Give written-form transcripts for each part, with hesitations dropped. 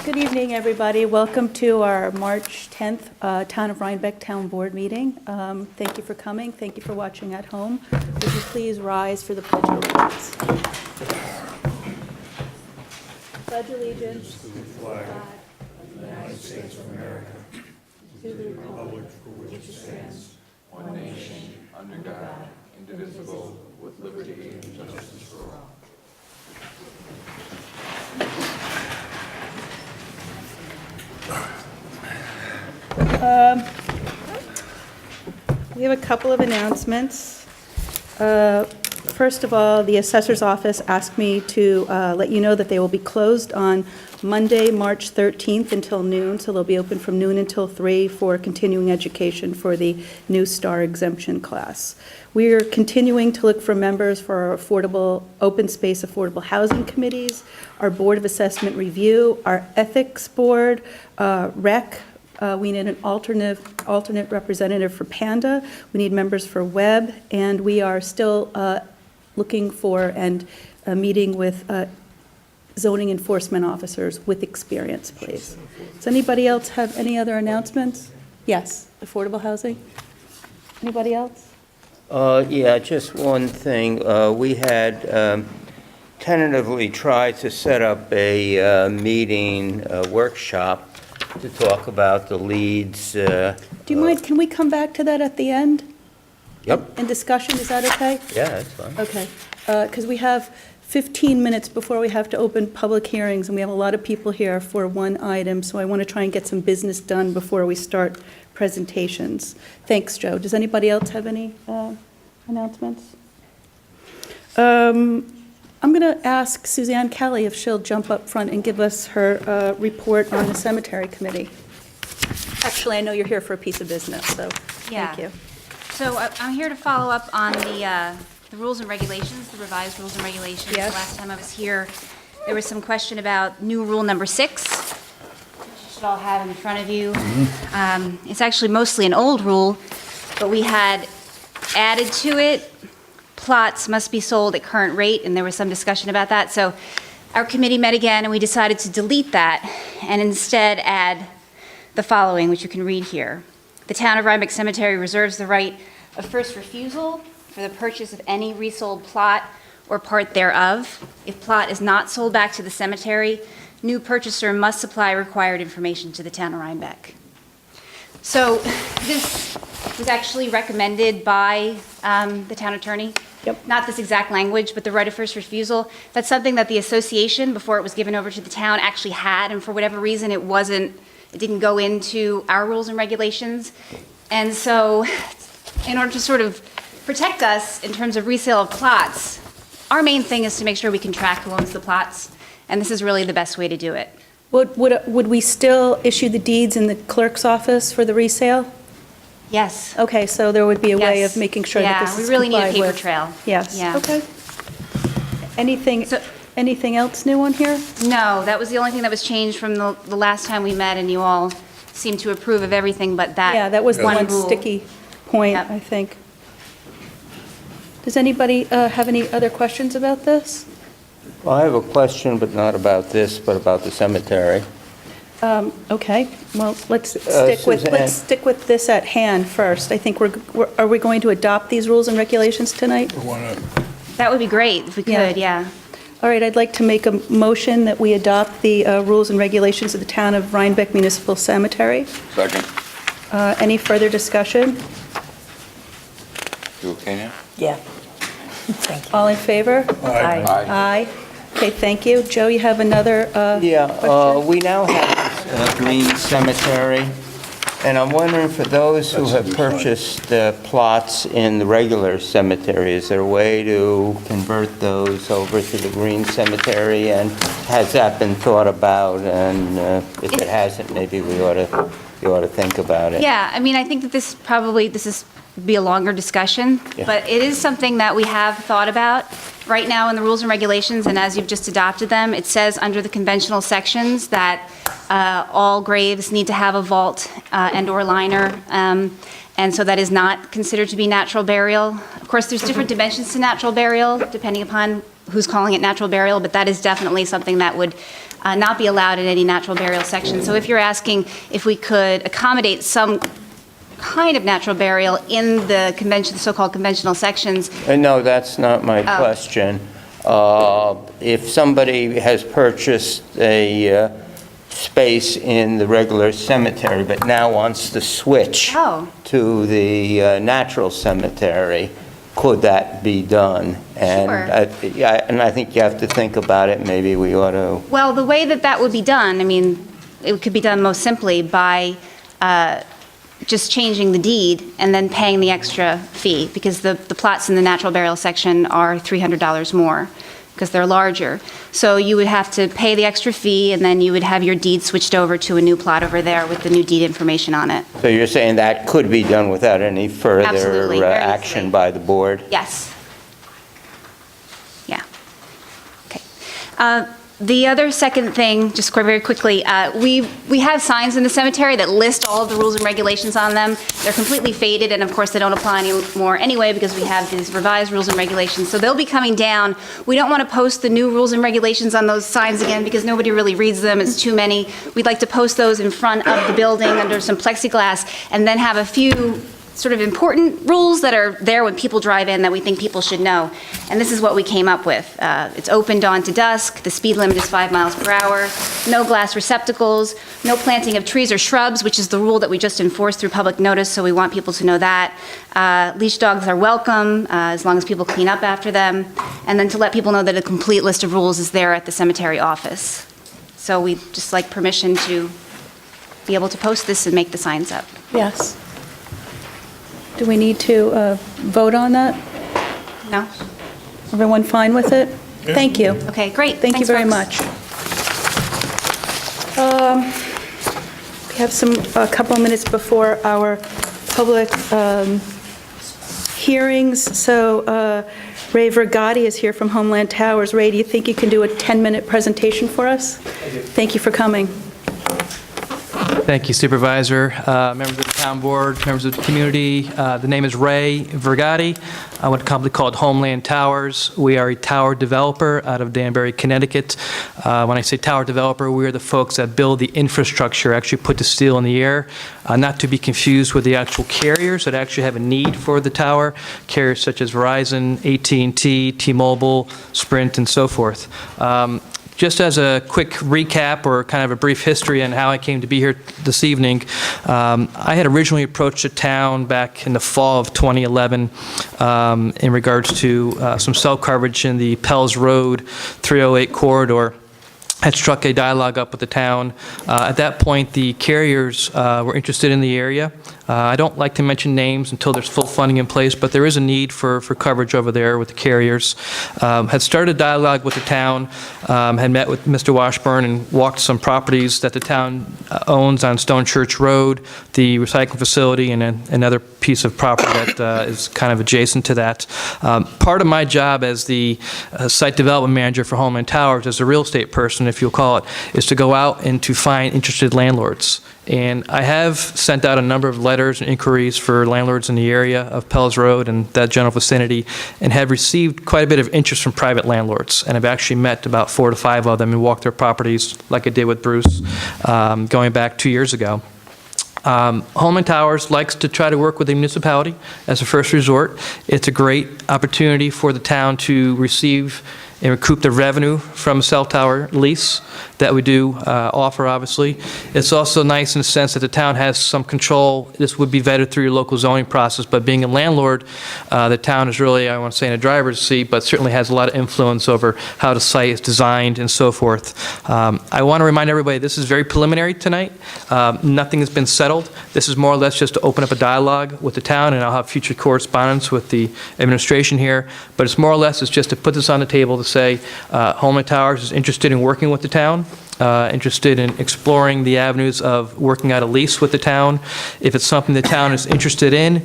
Good evening, everybody. Welcome to our March 10th Town of Rhinebeck Town Board meeting. Thank you for coming. Thank you for watching at home. Would you please rise for the Pledge of Allegiance? Pledge allegiance To the flag of the United States of America, to the republic for which it stands, one nation, under God, indivisible, with liberty and justice for all. We have a couple of announcements. First of all, the assessor's office asked me to let you know that they will be closed on Monday, March 13th until noon, so they'll be open from noon until 3 for continuing education for the new STAR exemption class. We are continuing to look for members for our affordable, open space affordable housing committees, our Board of Assessment Review, our Ethics Board, REC. We need an alternate representative for PANDA. We need members for WEB, and we are still looking for and meeting with zoning enforcement officers with experience, please. Does anybody else have any other announcements? Yes, affordable housing. Anybody else? Yeah, just one thing. We had tentatively tried to set up a meeting, workshop to talk about the leads. Do you mind, can we come back to that at the end? Yep. In discussion, is that okay? Yeah, that's fine. Okay, because we have 15 minutes before we have to open public hearings, and we have a lot of people here for one item, so I want to try and get some business done before we start presentations. Thanks, Joe. Does anybody else have any announcements? I'm going to ask Suzanne Kelly if she'll jump up front and give us her report on the cemetery committee. Actually, I know you're here for a piece of business, so Yeah. thank you. So I'm here to follow up on the rules and regulations, the revised rules and regulations. Yes. The last time I was here, there was some question about new rule number 6, which you should all have in front of you. It's actually mostly an old rule, but we had added to it, plots must be sold at current rate, and there was some discussion about that. So our committee met again, and we decided to delete that and instead add the following, which you can read here. The Town of Rhinebeck Cemetery reserves the right of first refusal for the purchase of any resold plot or part thereof. If plot is not sold back to the cemetery, new purchaser must supply required information to the Town of Rhinebeck. So this was actually recommended by the town attorney. Yep. Not this exact language, but the right of first refusal. That's something that the association, before it was given over to the town, actually had, and for whatever reason, it didn't go into our rules and regulations. And so, in order to sort of protect us in terms of resale of plots, our main thing is to make sure we can track who owns the plots, and this is really the best way to do it. Would we still issue the deeds in the clerk's office for the resale? Yes. Okay, so there would be a way of Yes. making sure that this is Yeah, we really need a complied paper with. trail. Yes, Yeah. okay. Anything else new on here? No, that was the only thing that was changed from the last time we met, and you all seemed to approve of everything but that. Yeah, that was the one rule. sticky point, Yep. I think. Does anybody have any other questions about this? Well, I have a question, but not about this, but about the cemetery. Okay, well, let's Suzanne. stick with this at hand first. I think are we going to adopt these rules and regulations tonight? That would be great if we could, yeah. All right, I'd like to make a motion that we adopt the rules and regulations of the Town of Rhinebeck Municipal Cemetery. Second. Any further discussion? You okay now? Yeah. Thank you. All in favor? Aye. Aye. Okay, thank you. Joe, you have another Yeah, question? we now have this green cemetery, and I'm wondering for those who have purchased plots in the regular cemetery, is there a way to convert those over to the green cemetery? And has that been thought about? And if it hasn't, maybe you ought to think about it. Yeah, I mean, I think that this is be a longer discussion, Yeah. but it is something that we have thought about. Right now in the rules and regulations, and as you've just adopted them, it says under the conventional sections that all graves need to have a vault and/or liner, and so that is not considered to be natural burial. Of course, there's different dimensions to natural burial, depending upon who's calling it natural burial, but that is definitely something that would not be allowed in any natural burial section. So if you're asking if we could accommodate some kind of natural burial in the convention, so-called conventional sections. No, that's not my question. If somebody has purchased a space in the regular cemetery but now wants to switch to the natural cemetery, could that be done? And Sure. and I think you have to think about it. Maybe we ought to. Well, the way that that would be done, I mean, it could be done most simply by just changing the deed and then paying the extra fee, because the plots in the natural burial section are $300 more, because they're larger. So you would have to pay the extra fee, and then you would have your deed switched over to a new plot over there with the new deed information on it. So you're saying that could be done without any further Absolutely, very action easily. by the board? Yes. Yeah. Okay. The other second thing, just very quickly, we have signs in the cemetery that list all of the rules and regulations on them. They're completely faded, and of course, they don't apply anymore anyway because we have these revised rules and regulations. So they'll be coming down. We don't want to post the new rules and regulations on those signs again because nobody really reads them. It's too many. We'd like to post those in front of the building under some plexiglass, and then have a few sort of important rules that are there when people drive in that we think people should know. And this is what we came up with. It's open dawn to dusk, the speed limit is 5 miles per hour, no glass receptacles, no planting of trees or shrubs, which is the rule that we just enforced through public notice, so we want people to know that. Leash dogs are welcome, as long as people clean up after them. And then to let people know that a complete list of rules is there at the cemetery office. So we'd just like permission to be able to post this and make the signs up. Yes. Do we need to vote on that? No? Everyone fine with it? Thank you. Okay, great. Thank you Thanks, very folks. much. We have a couple of minutes before our public hearings. So Ray Vergati is here from Homeland Towers. Ray, do you think you can do a 10-minute presentation for us? Thank you for coming. Thank you, Supervisor, members of the town board, members of the community. The name is Ray Vergati. I with a company called Homeland Towers. We are a tower developer out of Danbury, Connecticut. When I say tower developer, we are the folks that build the infrastructure, actually put the steel in the air, not to be confused with the actual carriers that actually have a need for the tower, carriers such as Verizon, AT&T, T-Mobile, Sprint, and so forth. Just as a quick recap or kind of a brief history on how I came to be here this evening, I had originally approached the town back in the fall of 2011 in regards to some cell coverage in the Pell's Road 308 corridor. Had struck a dialogue up with the town. At that point, the carriers were interested in the area. I don't like to mention names until there's full funding in place, but there is a need for coverage over there with the carriers. Had started a dialogue with the town, had met with Mr. Washburn and walked some properties that the town owns on Stone Church Road, the recycling facility, and another piece of property that is kind of adjacent to that. Part of my job as the site development manager for Homeland Towers, as a real estate person, if you'll call it, is to go out and to find interested landlords. And I have sent out a number of letters and inquiries for landlords in the area of Pell's Road and that general vicinity, and have received quite a bit of interest from private landlords. And I've actually met about 4 to 5 of them and walked their properties like I did with Bruce going back 2 years ago. Homeland Towers likes to try to work with the municipality as a first resort. It's a great opportunity for the town to receive and recoup the revenue from a cell tower lease that we do offer, obviously. It's also nice in the sense that the town has some control. This would be vetted through your local zoning process, but being a landlord, the town is really, I want to say, in a driver's seat, but certainly has a lot of influence over how the site is designed and so forth. I want to remind everybody, this is very preliminary tonight. Nothing has been settled. This is more or less just to open up a dialogue with the town, and I'll have future correspondence with the administration here, but it's more or less it's just to put this on the table to say Homeland Towers is interested in working with the town, interested in exploring the avenues of working out a lease with the town. If it's something the town is interested in,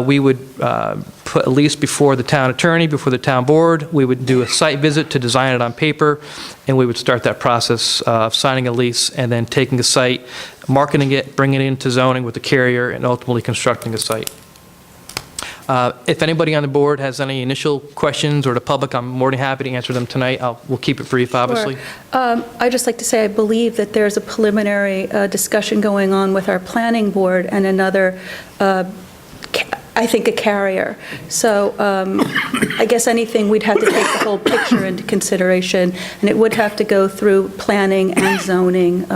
we would put a lease before the town attorney, before the town board. We would do a site visit to design it on paper, and we would start that process of signing a lease and then taking a site, marketing it, bringing it into zoning with the carrier, and ultimately constructing a site. If anybody on the board has any initial questions, or the public, I'm more than happy to answer them tonight. We'll keep it brief, obviously. I'd just like to say, I believe that there's a preliminary discussion going on with our planning board and another, I think, a carrier. So I guess anything, we'd have to take the whole picture into consideration, and it would have to go through planning and zoning.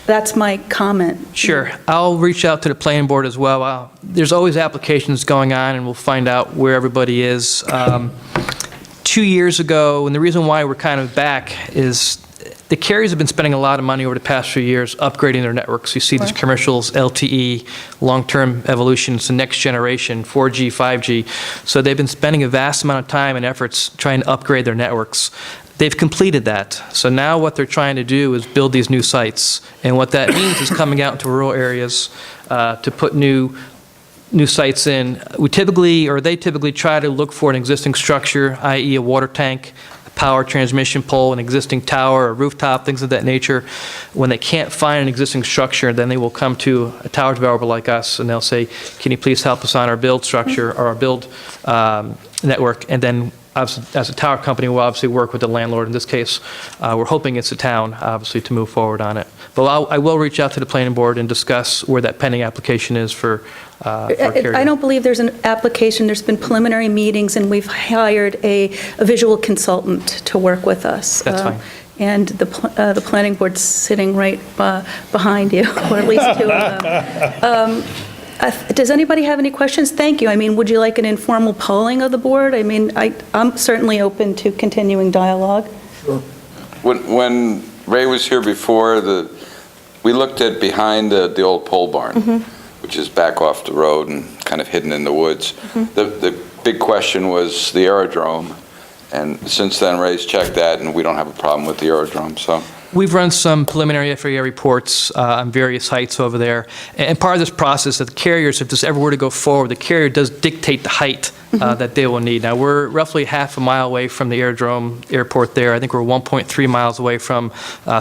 That's my comment. Sure. I'll reach out to the planning board as well. There's always applications going on, and we'll find out where everybody is. 2 years ago, and the reason why we're kind of back is the carriers have been spending a lot of money over the past few years upgrading their networks. You see these commercials, LTE, long-term evolution, so next generation, 4G, 5G. So they've been spending a vast amount of time and efforts trying to upgrade their networks. They've completed that. So now what they're trying to do is build these new sites. And what that means is coming out into rural areas to put new sites in. They typically try to look for an existing structure, i.e. a water tank, a power transmission pole, an existing tower, a rooftop, things of that nature. When they can't find an existing structure, then they will come to a tower developer like us, and they'll say, can you please help us on our build structure or our build network? And then as a tower company, we'll obviously work with the landlord. In this case, we're hoping it's the town, obviously, to move forward on it. But I will reach out to the planning board and discuss where that pending application is for carrier. I don't believe there's an application. There's been preliminary meetings, and we've hired a visual consultant to work with us. That's fine. And the planning board's sitting right behind you, or at least two of them. Does anybody have any questions? Thank you. I mean, would you like an informal polling of the board? I mean, I'm certainly open to continuing dialogue. When Ray was here before, we looked at behind the old pole barn, which is back off the road and kind of hidden in the woods. The big question was the aerodrome, and since then Ray's checked that, and we don't have a problem with the aerodrome. So We've run some preliminary FAA reports on various heights over there. And part of this process, that the carriers, if this ever were to go forward, the carrier does dictate the height that they will need. Now, we're roughly half a mile away from the airport there. I think we're 1.3 miles away from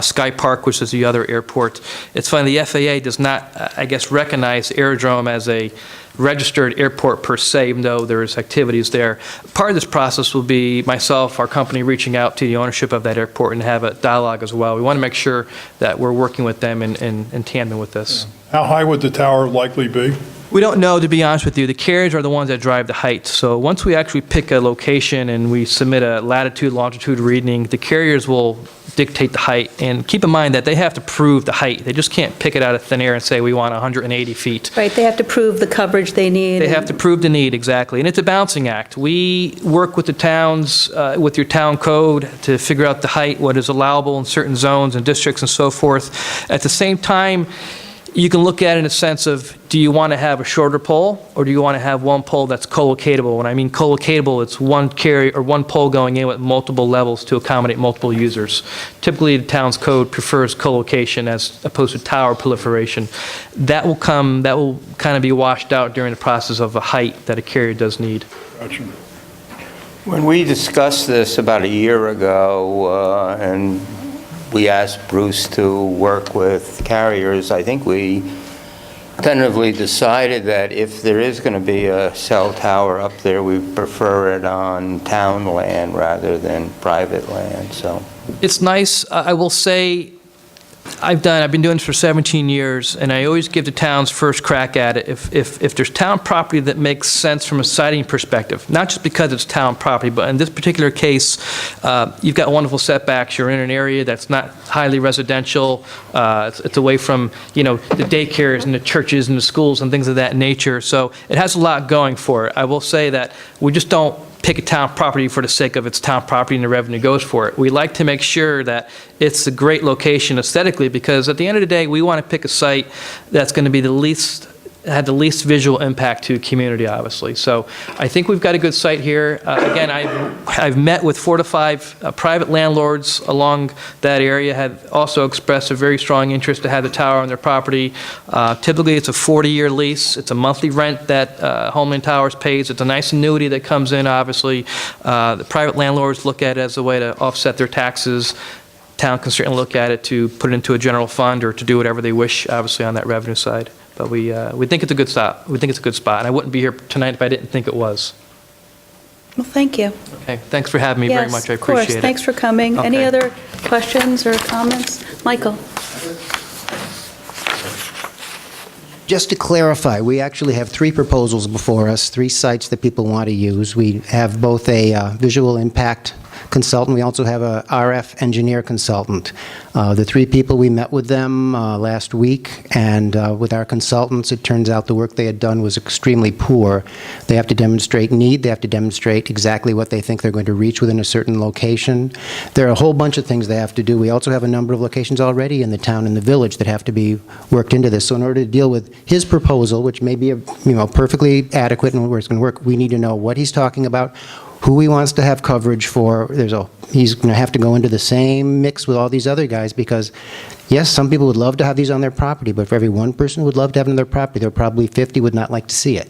Sky Park, which is the other airport. It's funny, the FAA does not, I guess, recognize the aerodrome as a registered airport per se, even though there's activities there. Part of this process will be myself, our company, reaching out to the ownership of that airport and have a dialogue as well. We want to make sure that we're working with them in tandem with this. How high would the tower likely be? We don't know, to be honest with you. The carriers are the ones that drive the height. So once we actually pick a location and we submit a latitude, longitude reading, the carriers will dictate the height. And keep in mind that they have to prove the height. They just can't pick it out of thin air and say, we want 180 feet. Right, they have to prove the coverage they need. They have to prove the need, exactly. And it's a balancing act. We work with the towns, with your town code, to figure out the height, what is allowable in certain zones and districts and so forth. At the same time, you can look at it in a sense of, do you want to have a shorter pole, or do you want to have one pole that's co-locatable? When I mean co-locatable, it's one carrier or one pole going in with multiple levels to accommodate multiple users. Typically, the town's code prefers co-location as opposed to tower proliferation. That will kind of be washed out during the process of a height that a carrier does need. Gotcha. When we discussed this about a year ago, and we asked Bruce to work with carriers, I think we tentatively decided that if there is going to be a cell tower up there, we prefer it on town land rather than private land. So It's nice. I will say, I've been doing this for 17 years, and I always give the towns first crack at it. If there's town property that makes sense from a siting perspective, not just because it's town property, but in this particular case, you've got wonderful setbacks. You're in an area that's not highly residential. It's away from, the daycares and the churches and the schools and things of that nature. So it has a lot going for it. I will say that we just don't pick a town property for the sake of its town property and the revenue goes for it. We like to make sure that it's a great location aesthetically, because at the end of the day, we want to pick a site that's going to be have the least visual impact to community, obviously. So I think we've got a good site here. Again, I've met with 4 to 5 private landlords along that area, have also expressed a very strong interest to have the tower on their property. Typically, it's a 40-year lease. It's a monthly rent that Homeland Towers pays. It's a nice annuity that comes in, obviously. The private landlords look at it as a way to offset their taxes. Town can certainly look at it to put it into a general fund or to do whatever they wish, obviously, on that revenue side. But we think it's a good spot. We think it's a good spot. And I wouldn't be here tonight if I didn't think it was. Well, thank you. Okay, thanks for having me very much. I appreciate it. Yes, of course. Thanks for coming. Any Okay. other questions or comments? Michael? Just to clarify, we actually have 3 proposals before us, 3 sites that people want to use. We have both a visual impact consultant, we also have a RF engineer consultant. The 3 people, we met with them last week, and with our consultants, it turns out the work they had done was extremely poor. They have to demonstrate need, they have to demonstrate exactly what they think they're going to reach within a certain location. There are a whole bunch of things they have to do. We also have a number of locations already in the town and the village that have to be worked into this. So in order to deal with his proposal, which may be perfectly adequate and where it's going to work, we need to know what he's talking about, who he wants to have coverage for. He's going to have to go into the same mix with all these other guys because, yes, some people would love to have these on their property, but for every one person who would love to have it on their property, there are probably 50 would not like to see it.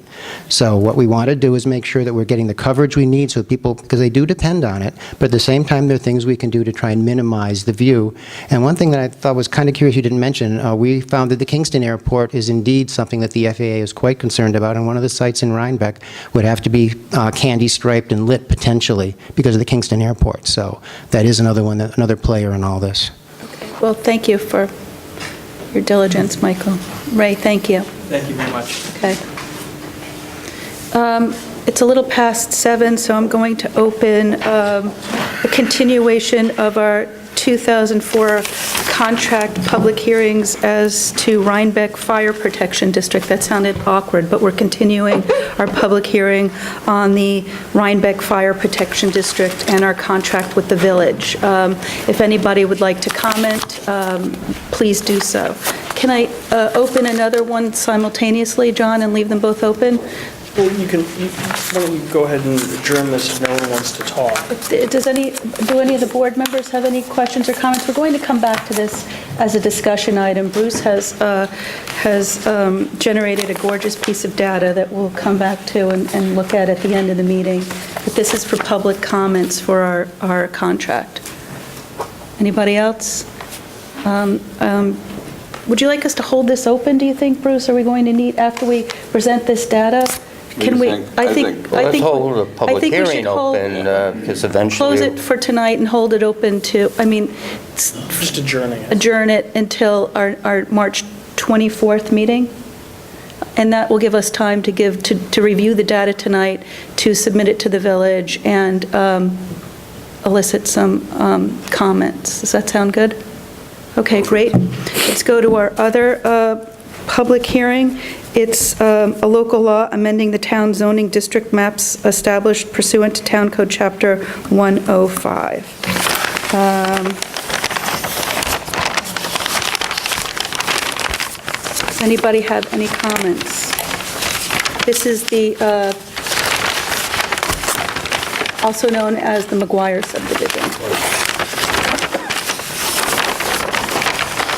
So what we want to do is make sure that we're getting the coverage we need so people, because they do depend on it, but at the same time, there are things we can do to try and minimize the view. And one thing that I thought was kind of curious you didn't mention, we found that the Kingston Airport is indeed something that the FAA is quite concerned about, and one of the sites in Rhinebeck would have to be candy striped and lit potentially because of the Kingston Airport. So that is another one, another player in all this. Well, thank you for your diligence, Michael. Ray, thank you. Thank you very much. Okay. It's a little past 7, so I'm going to open a continuation of our 2004 contract public hearings as to Rhinebeck Fire Protection District. That sounded awkward, but we're continuing our public hearing on the Rhinebeck Fire Protection District and our contract with the village. If anybody would like to comment, please do so. Can I open another one simultaneously, John, and leave them both open? Well, why don't you go ahead and adjourn this if no one wants to talk? Do any of the board members have any questions or comments? We're going to come back to this as a discussion item. Bruce has generated a gorgeous piece of data that we'll come back to and look at the end of the meeting. But this is for public comments for our contract. Anybody else? Would you like us to hold this open, do you think, Bruce? Are we going to need, after we present this data? Can we? I think. Let's hold a public we should hearing open, because eventually... Close it for tonight and hold it open to, Just adjourning it. adjourn it until our March 24th meeting? And that will give us time to review the data tonight, to submit it to the village, and elicit some comments. Does that sound good? Okay, great. Let's go to our other public hearing. It's a local law amending the town zoning district maps established pursuant to Town Code Chapter 105. Does anybody have any comments? This is the, also known as the McGuire subdivision.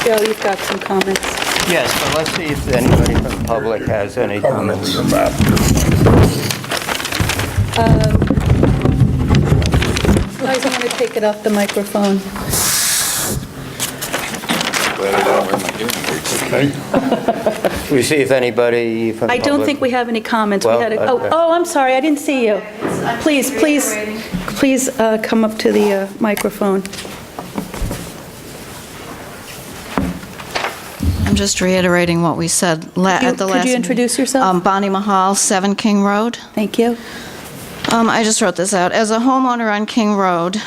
Joe, you've got some comments. Yes, but let's see if anybody from the public has any comments. Guys, I'm going to take it off the microphone. Glad I didn't wear my hearing aids. Okay? We see if anybody from the I public... don't think we have any comments. We Well, had okay. I'm sorry, I didn't see you. Please come up to the microphone. I'm just reiterating what we said at the last meeting. Could you introduce yourself? Bonnie Mahal, 7 King Road. Thank you. I just wrote this out. As a homeowner on King Road,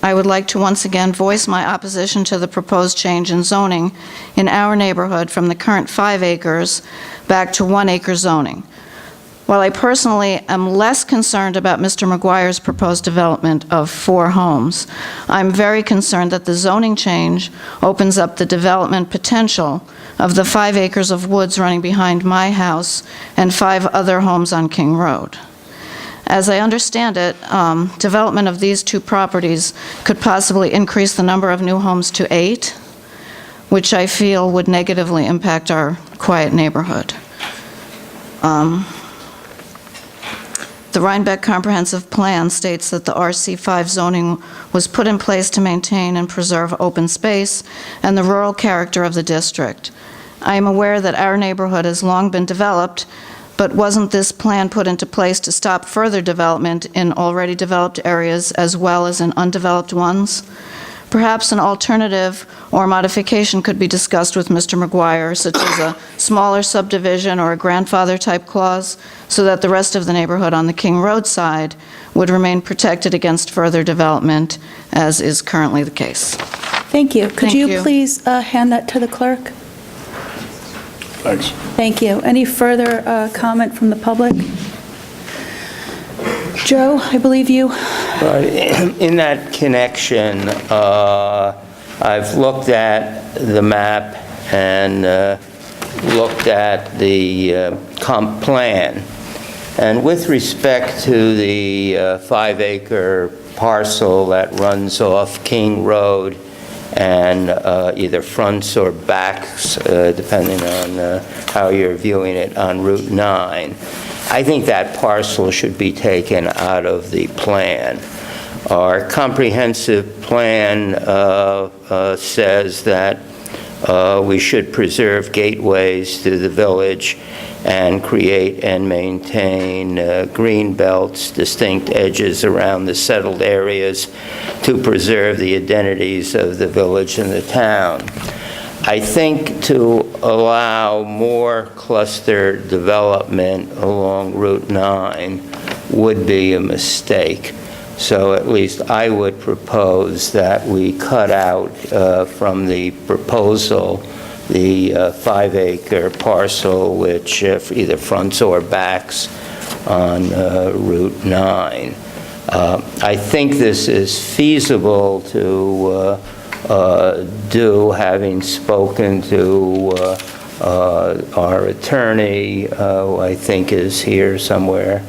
I would like to once again voice my opposition to the proposed change in zoning in our neighborhood from the current 5 acres back to 1 acre zoning. While I personally am less concerned about Mr. McGuire's proposed development of 4 homes, I'm very concerned that the zoning change opens up the development potential of the 5 acres of woods running behind my house and 5 other homes on King Road. As I understand it, development of these 2 properties could possibly increase the number of new homes to 8, which I feel would negatively impact our quiet neighborhood. The Rhinebeck Comprehensive Plan states that the RC5 zoning was put in place to maintain and preserve open space and the rural character of the district. I am aware that our neighborhood has long been developed, but wasn't this plan put into place to stop further development in already developed areas as well as in undeveloped ones? Perhaps an alternative or modification could be discussed with Mr. McGuire, such as a smaller subdivision or a grandfather-type clause, so that the rest of the neighborhood on the King Road side would remain protected against further development, as is currently the case. Thank you. Could Thank you you. please hand that to the clerk? Thanks. Thank you. Any further comment from the public? Joe, I believe you. In that connection, I've looked at the map and looked at the comp plan. And with respect to the 5-acre parcel that runs off King Road and either fronts or backs, depending on how you're viewing it, on Route 9, I think that parcel should be taken out of the plan. Our comprehensive plan says that we should preserve gateways to the village and create and maintain green belts, distinct edges around the settled areas to preserve the identities of the village and the town. I think to allow more cluster development along Route 9 would be a mistake. So at least I would propose that we cut out from the proposal the 5-acre parcel which either fronts or backs on Route 9. I think this is feasible to do, having spoken to our attorney, who I think is here somewhere.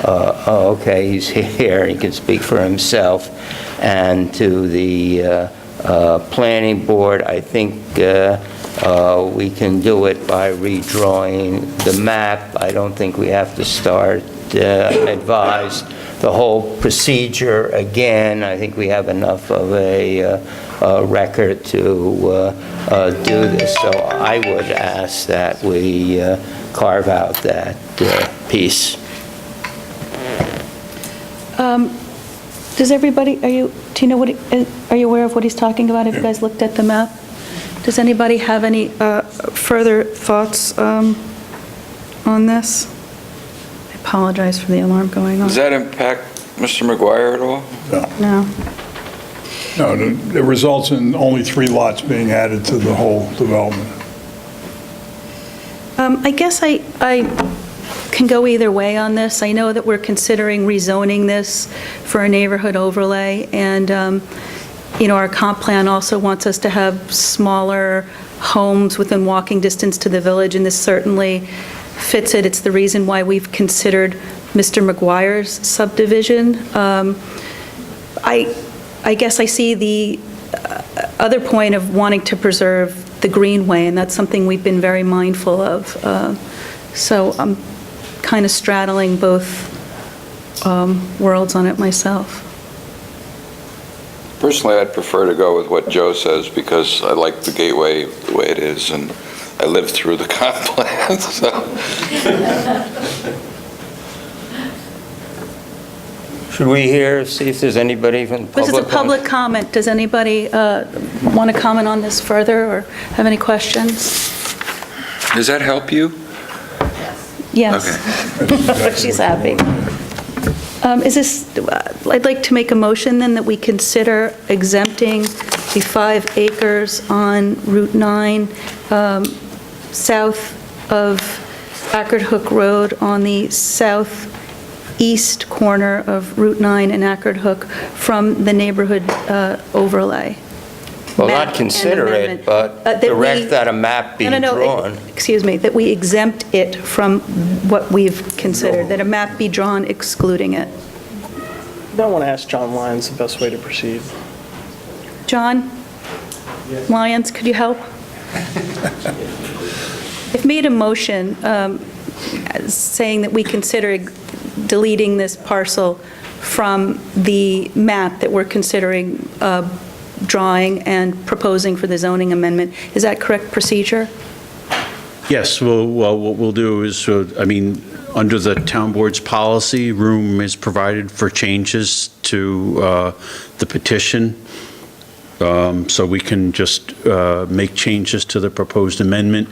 Okay, he's here, he can speak for himself. And to the planning board, I think we can do it by redrawing the map. I don't think we have to start advise the whole procedure again. I think we have enough of a record to do this. So I would ask that we carve out that piece. Does everybody, do you know what, are you aware of what he's talking about? Have you guys looked at the map? Does anybody have any further thoughts on this? I apologize for the alarm going on. Does that impact Mr. McGuire at all? No. No, it results in only 3 lots being added to the whole development. I guess I can go either way on this. I know that we're considering rezoning this for a neighborhood overlay, and our comp plan also wants us to have smaller homes within walking distance to the village, and this certainly fits it. It's the reason why we've considered Mr. McGuire's subdivision. I guess I see the other point of wanting to preserve the greenway, and that's something we've been very mindful of. So I'm kind of straddling both worlds on it myself. Personally, I'd prefer to go with what Joe says because I like the gateway the way it is, and I lived through the comp plan, so. Should we see if there's anybody from the public? This is a public comment. Does anybody want to comment on this further or have any questions? Does that help you? Yes. Okay. She's happy. I'd like to make a motion then that we consider exempting the 5 acres on Route 9 south of Ackerd Hook Road on the southeast corner of Route 9 and Ackerd Hook from the neighborhood overlay. Well, Map not consider and it, amendment. but That direct we- that a map be drawn. Excuse me, that we exempt it from what we've considered, that a map be drawn excluding it. I want to ask John Lyons the best way to proceed. John Lyons, could you help? I've made a motion saying that we consider deleting this parcel from the map that we're considering drawing and proposing for the zoning amendment. Is that correct procedure? Yes, well, what we'll do is, under the town board's policy, room is provided for changes to the petition. So we can just make changes to the proposed amendment.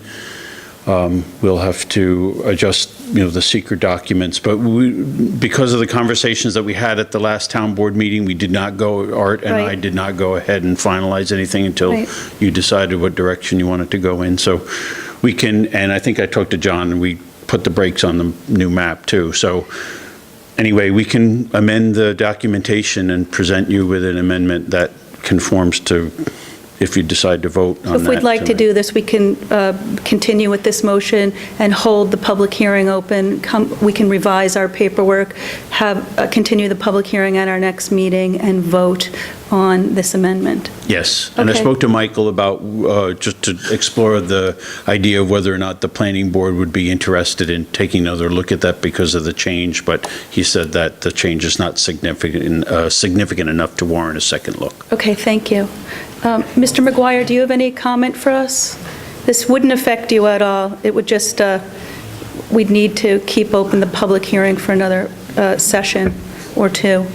We'll have to adjust, the secret documents, but because of the conversations that we had at the last town board meeting, we did not go, Art and I Right. did not go ahead and finalize anything until Right. you decided what direction you wanted to go in. So we can, and I think I talked to John, and we put the brakes on the new map too. So anyway, we can amend the documentation and present you with an amendment that conforms to, if you decide to vote on that. If we'd like to do this, we can continue with this motion and hold the public hearing open. We can revise our paperwork, continue the public hearing at our next meeting, and vote on this amendment. Yes, and I Okay. spoke to Michael about, just to explore the idea of whether or not the planning board would be interested in taking another look at that because of the change, but he said that the change is not significant enough to warrant a second look. Okay, thank you. Mr. McGuire, do you have any comment for us? This wouldn't affect you at all. It would just, we'd need to keep open the public hearing for another session or two.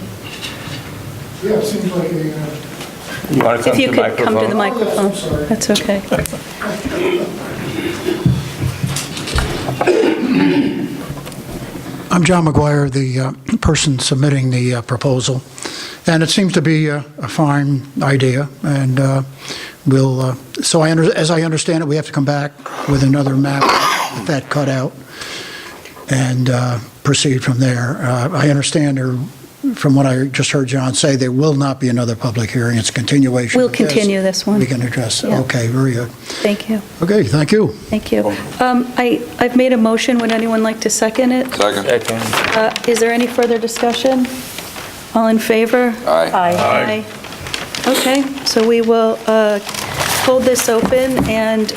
Yeah, it seems like You want to If come you to could come to the microphone? microphone, that's okay. I'm John McGuire, the person submitting the proposal, and it seems to be a fine idea, and as I understand it, we have to come back with another map with that cut out and proceed from there. I understand, from what I just heard John say, there will not be another public hearing. It's a continuation. We'll of this. continue this one. We can address it. Yeah. Okay, very good. Thank you. Okay, thank you. Thank you. I've made a motion. Would anyone like to second it? Second? Second. Is there any further discussion? All in favor? Aye. Aye. Okay, so we will hold this open, and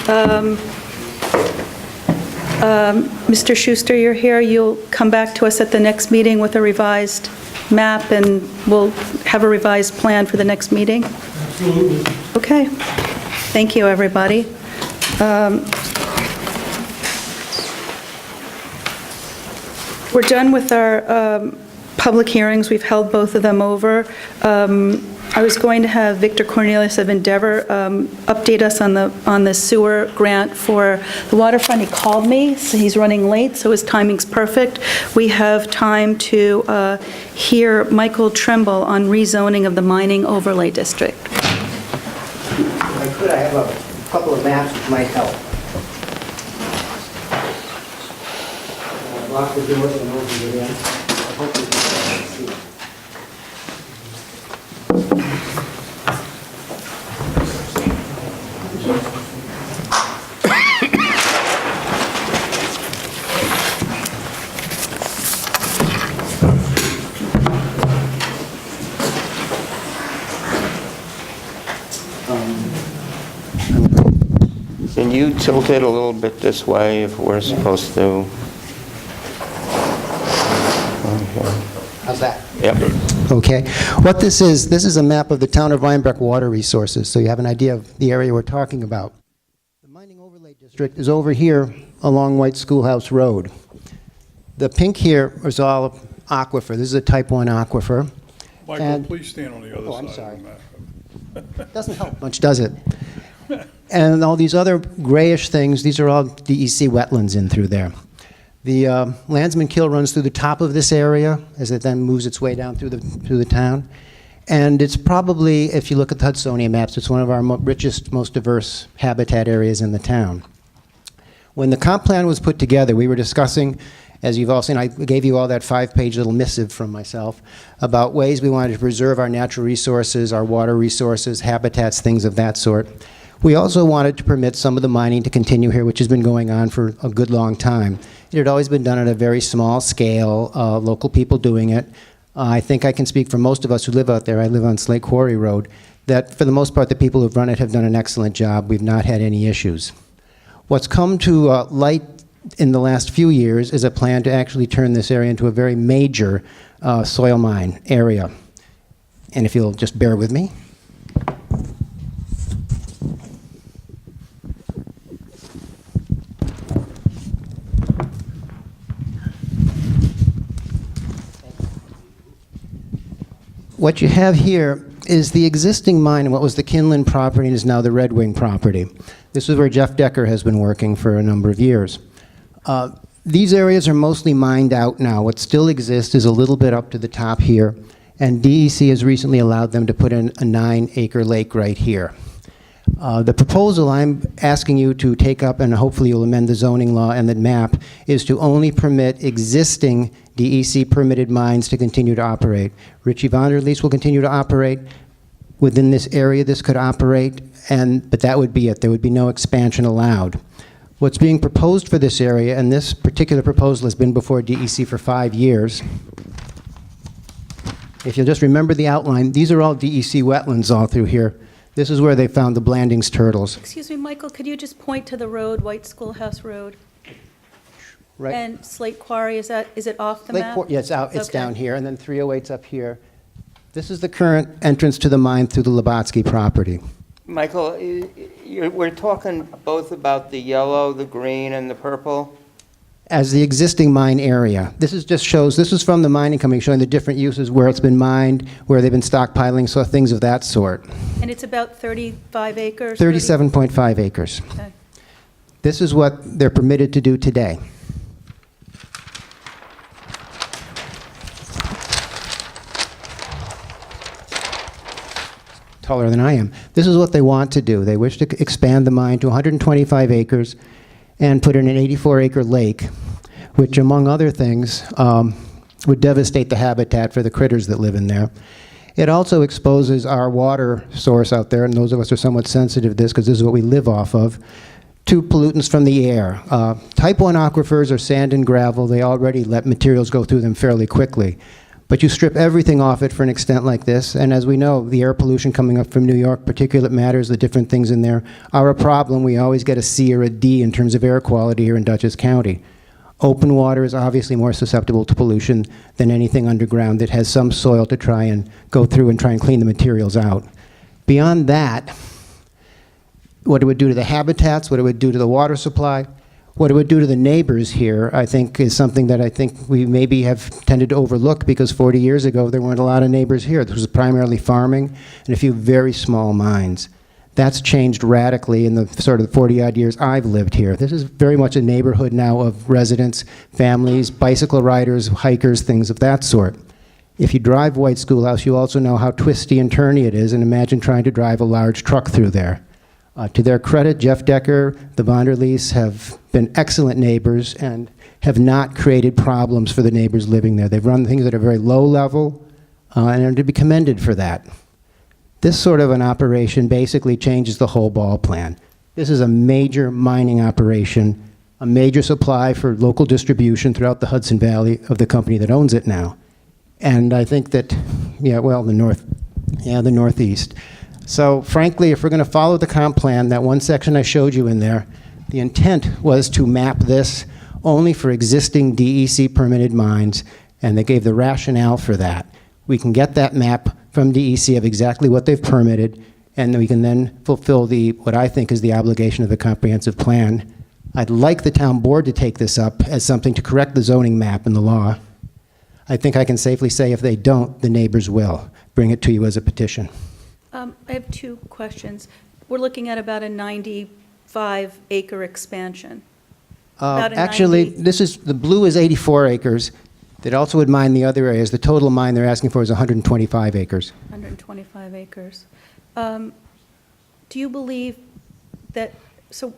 Mr. Schuster, you're here. You'll come back to us at the next meeting with a revised map, and we'll have a revised plan for the next meeting? Absolutely. Okay. Thank you, everybody. We're done with our public hearings. We've held both of them over. I was going to have Victor Cornelius of Endeavor update us on the sewer grant for the waterfront. He called me, so he's running late, so his timing's perfect. We have time to hear Michael Trimble on rezoning of the mining overlay district. If I could, I have a couple of maps which might help. Lock the doors and open it in. I hope you can see it. Can you tilt it a little bit this way if we're supposed to? How's that? Yep. Okay. What this is a map of the town of Rhinebeck water resources, so you have an idea of the area we're talking about. The mining overlay district is over here along White Schoolhouse Road. The pink here is all aquifer. This is a type 1 aquifer. Michael, And- please stand on the other Oh, I'm side sorry. of the map. Doesn't help much, does it? And all these other grayish things, these are all DEC wetlands in through there. The Landsman Kill runs through the top of this area as it then moves its way down through the town. And it's probably, if you look at the Hudsonia maps, it's one of our richest, most diverse habitat areas in the town. When the comp plan was put together, we were discussing, as you've all seen, I gave you all that 5-page little missive from myself about ways we wanted to preserve our natural resources, our water resources, habitats, things of that sort. We also wanted to permit some of the mining to continue here, which has been going on for a good long time. It had always been done at a very small scale, local people doing it. I think I can speak for most of us who live out there. I live on Slate Quarry Road, that for the most part, the people who've run it have done an excellent job. We've not had any issues. What's come to light in the last few years is a plan to actually turn this area into a very major soil mine area. And if you'll just bear with me. What you have here is the existing mine and what was the Kinlan property and is now the Red Wing property. This is where Jeff Decker has been working for a number of years. These areas are mostly mined out now. What still exists is a little bit up to the top here, and DEC has recently allowed them to put in a 9-acre lake right here. The proposal I'm asking you to take up, and hopefully you'll amend the zoning law and the map, is to only permit existing DEC permitted mines to continue to operate. Richie Von der Lees will continue to operate. Within this area, this could operate, but that would be it. There would be no expansion allowed. What's being proposed for this area, and this particular proposal has been before DEC for 5 years. If you'll just remember the outline, these are all DEC wetlands all through here. This is where they found the Blandings turtles. Excuse me, Michael, could you just point to the road, White Schoolhouse Road? Right. And Slate Quarry, is it off the Lake map? Port, yeah, it's Okay. down here, and then 308's up here. This is the current entrance to the mine through the Labatsky property. Michael, we're talking both about the yellow, the green, and the purple? As the existing mine area. This is from the mining company showing the different uses, where it's been mined, where they've been stockpiling, so things of that sort. And it's about 35 acres? 37.5 acres. Okay. This is what they're permitted to do today. Taller than I am. This is what they want to do. They wish to expand the mine to 125 acres and put in an 84-acre lake, which, among other things, would devastate the habitat for the critters that live in there. It also exposes our water source out there, and those of us are somewhat sensitive to this because this is what we live off of, to pollutants from the air. Type 1 aquifers are sand and gravel. They already let materials go through them fairly quickly. But you strip everything off it for an extent like this, and as we know, the air pollution coming up from New York, particulate matters, the different things in there, are a problem. We always get a C or a D in terms of air quality here in Dutchess County. Open water is obviously more susceptible to pollution than anything underground that has some soil to try and go through and try and clean the materials out. Beyond that, what it would do to the habitats, what it would do to the water supply, what it would do to the neighbors here, I think, is something that I think we maybe have tended to overlook because 40 years ago there weren't a lot of neighbors here. This was primarily farming and a few very small mines. That's changed radically in the sort of 40-odd years I've lived here. This is very much a neighborhood now of residents, families, bicycle riders, hikers, things of that sort. If you drive White Schoolhouse, you also know how twisty and turny it is, and imagine trying to drive a large truck through there. To their credit, Jeff Decker, the Von der Lees have been excellent neighbors and have not created problems for the neighbors living there. They've run things at a very low level and are to be commended for that. This sort of an operation basically changes the whole ball plan. This is a major mining operation, a major supply for local distribution throughout the Hudson Valley of the company that owns it now. And I think that, the Northeast. So frankly, if we're going to follow the comp plan, that one section I showed you in there, the intent was to map this only for existing DEC permitted mines, and they gave the rationale for that. We can get that map from DEC of exactly what they've permitted, and we can then fulfill what I think is the obligation of the comprehensive plan. I'd like the town board to take this up as something to correct the zoning map in the law. I think I can safely say if they don't, the neighbors will bring it to you as a petition. I have 2 questions. We're looking at about a 95-acre expansion. About a Actually, 90 the blue is 84 acres. That also would mine the other areas. The total mine they're asking for is 125 acres. 125 acres. Do you believe that, so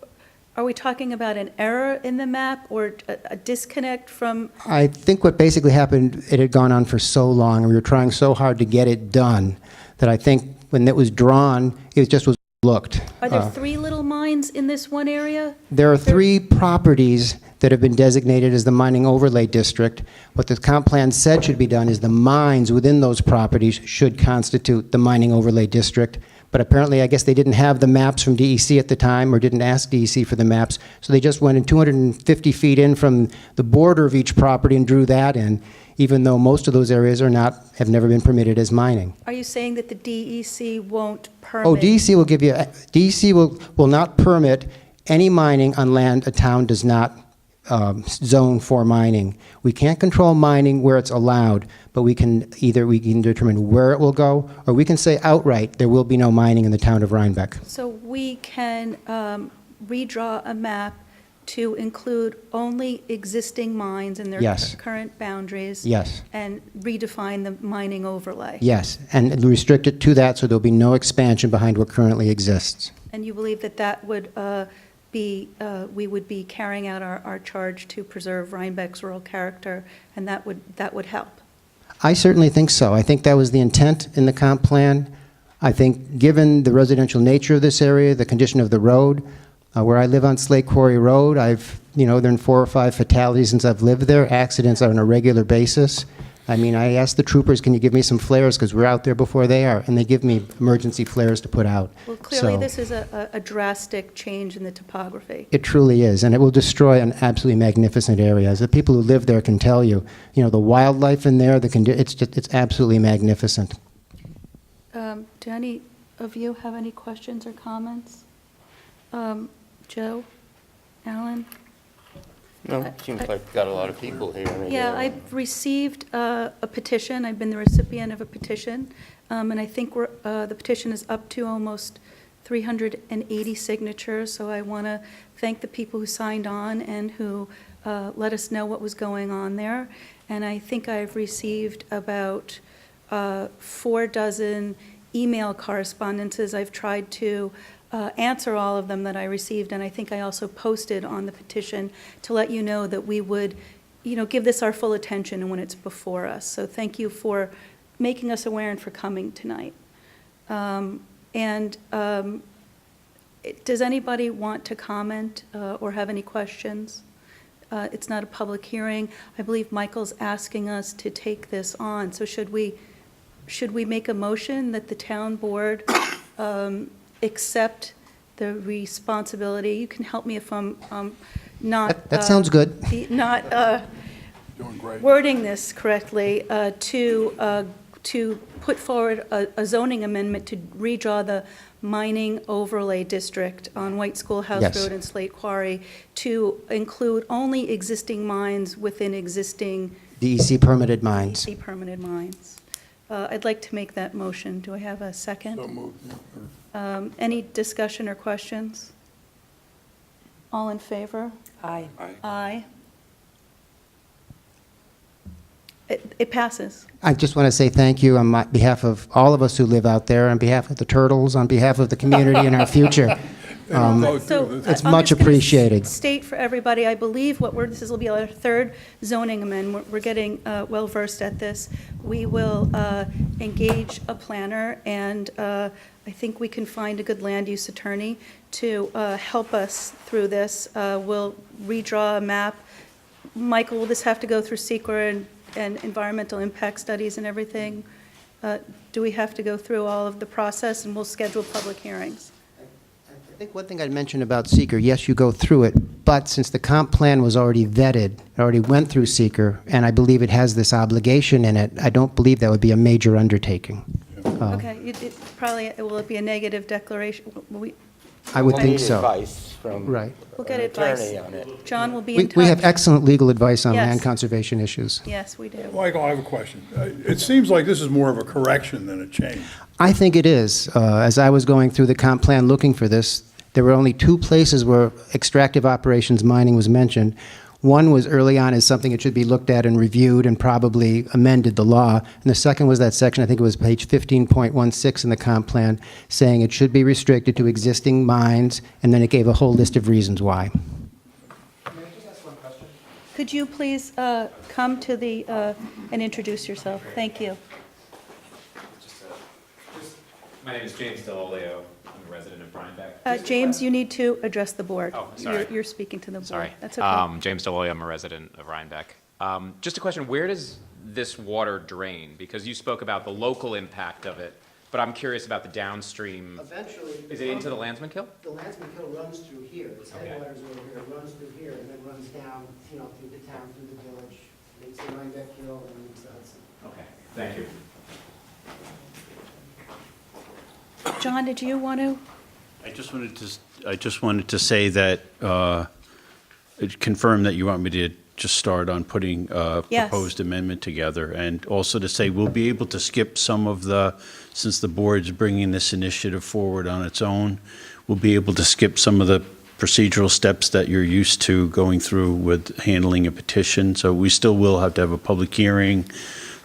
are we talking about an error in the map or a disconnect from? I think what basically happened, it had gone on for so long, and we were trying so hard to get it done, that I think when it was drawn, it just was looked. Are there 3 little mines in this one area? There are 3 properties that have been designated as the mining overlay district. What the comp plan said should be done is the mines within those properties should constitute the mining overlay district. But apparently, I guess they didn't have the maps from DEC at the time or didn't ask DEC for the maps. So they just went in 250 feet in from the border of each property and drew that in, even though most of those areas have never been permitted as mining. Are you saying that the DEC won't permit? Oh, DEC will not permit any mining on land a town does not zone for mining. We can't control mining where it's allowed, but we can determine where it will go, or we can say outright, there will be no mining in the town of Rhinebeck. So we can redraw a map to include only existing mines in their Yes. current boundaries? Yes. And redefine the mining overlay? Yes, and restrict it to that, so there'll be no expansion behind what currently exists. And you believe that that would we would be carrying out our charge to preserve Rhinebeck's rural character, and that would help? I certainly think so. I think that was the intent in the comp plan. I think, given the residential nature of this area, the condition of the road, where I live on Slate Quarry Road, there have been 4 or 5 fatalities since I've lived there. Accidents are on a regular basis. I mean, I asked the troopers, can you give me some flares, because we're out there before they are, and they give me emergency flares to put out. Well, clearly, So, this is a drastic change in the topography. it truly is, and it will destroy an absolutely magnificent area. As the people who live there can tell you, the wildlife in there, it's absolutely magnificent. Do any of you have any questions or comments? Joe? Alan? No, it seems like we've got a lot of people here. Yeah, I've received a petition. I've been the recipient of a petition, and I think the petition is up to almost 380 signatures, so I want to thank the people who signed on and who let us know what was going on there. And I think I've received about 4 dozen email correspondences. I've tried to answer all of them that I received, and I think I also posted on the petition to let you know that we would, give this our full attention when it's before us. So thank you for making us aware and for coming tonight. Does anybody want to comment or have any questions? It's not a public hearing. I believe Michael's asking us to take this on. So should we make a motion that the town board accept the responsibility? You can help me if I'm not... That sounds good. Not Doing great. wording this correctly, to put forward a zoning amendment to redraw the mining overlay district on White Schoolhouse Yes. Road and Slate Quarry to include only existing mines within existing DEC permitted mines. DEC permitted mines. I'd like to make that motion. Do I have a second? So moved. Any discussion or questions? All in favor? Aye. Aye. It passes. I just want to say thank you on behalf of all of us who live out there, on behalf of the turtles, on behalf of the community and our future. So It's I'm much just gonna appreciated. State for everybody, I believe this will be our 3rd zoning amendment. We're getting well-versed at this. We will engage a planner, and I think we can find a good land use attorney to help us through this. We'll redraw a map. Michael, will this have to go through SEQR and environmental impact studies and everything? Do we have to go through all of the process, and we'll schedule public hearings? I think one thing I'd mention about seeker, yes, you go through it, but since the comp plan was already vetted, it already went through seeker, and I believe it has this obligation in it, I don't believe that would be a major undertaking. Okay, will it be a negative declaration? I would I think need so. advice from Right. We'll get an advice. attorney on it. John will be We in touch. we have excellent legal advice on Yes. land conservation issues. Yes, we do. Michael, I have a question. It seems like this is more of a correction than a change. I think it is. As I was going through the comp plan looking for this, there were only 2 places where extractive operations mining was mentioned. One was early on as something that should be looked at and reviewed and probably amended the law. And the second was that section, I think it was page 15.16 in the comp plan, saying it should be restricted to existing mines, and then it gave a whole list of reasons why. Could you please come to the, and introduce yourself? Thank you. My name is James Delolio. I'm a resident of Rhinebeck. James, you need to address the board. Oh, sorry. You're speaking to the board. Sorry. That's okay. James Delolio. I'm a resident of Rhinebeck. Just a question, where does this water drain? Because you spoke about the local impact of it, but I'm curious about the downstream. Eventually... Is it into the Landsman Kill? The Landsman Kill runs through here. Its Okay. headwaters are over here, runs through here, and then runs down, through the town, through the village, makes the Rhinebeck Hill, and leaves the Hudson. Okay, thank you. John, did you want to? I just wanted to say that confirm that you want me to just start on putting a Yes. proposed amendment together, and also to say we'll be able to skip some of the, since the board's bringing this initiative forward on its own, we'll be able to skip some of the procedural steps that you're used to going through with handling a petition. So we still will have to have a public hearing,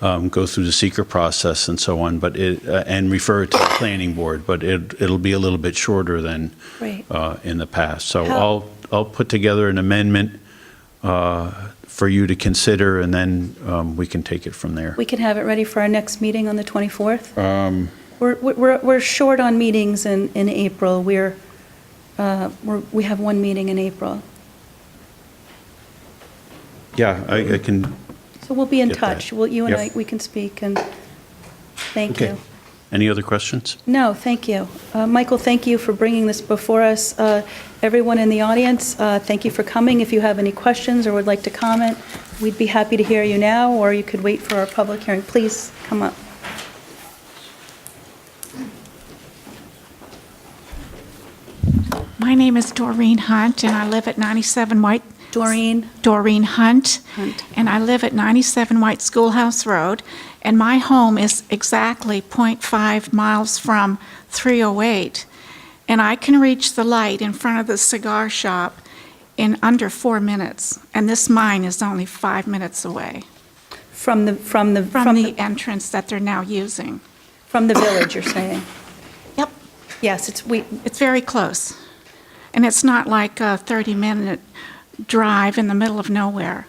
go through the seeker process and so on, but and refer it to the planning board, but it'll be a little bit shorter than Great. in the past. So How- I'll put together an amendment for you to consider, and then we can take it from there. We can have it ready for our next meeting on the 24th? We're short on meetings in April. We have one meeting in April. Yeah, I can, So we'll be in Get that. touch. You and Yep. we can speak, and thank okay. you. Any other questions? No, thank you. Michael, thank you for bringing this before us. Everyone in the audience, thank you for coming. If you have any questions or would like to comment, we'd be happy to hear you now, or you could wait for our public hearing. Please come up. My name is Doreen Hunt, and I live at 97 White... Doreen? Doreen Hunt. Hunt. And I live at 97 White Schoolhouse Road, and my home is exactly .5 miles from 308. And I can reach the light in front of the cigar shop in under 4 minutes, and this mine is only 5 minutes away From the from the entrance that they're now using. From the village, you're saying? Yep. Yes, It's very close. And it's not like a 30-minute drive in the middle of nowhere.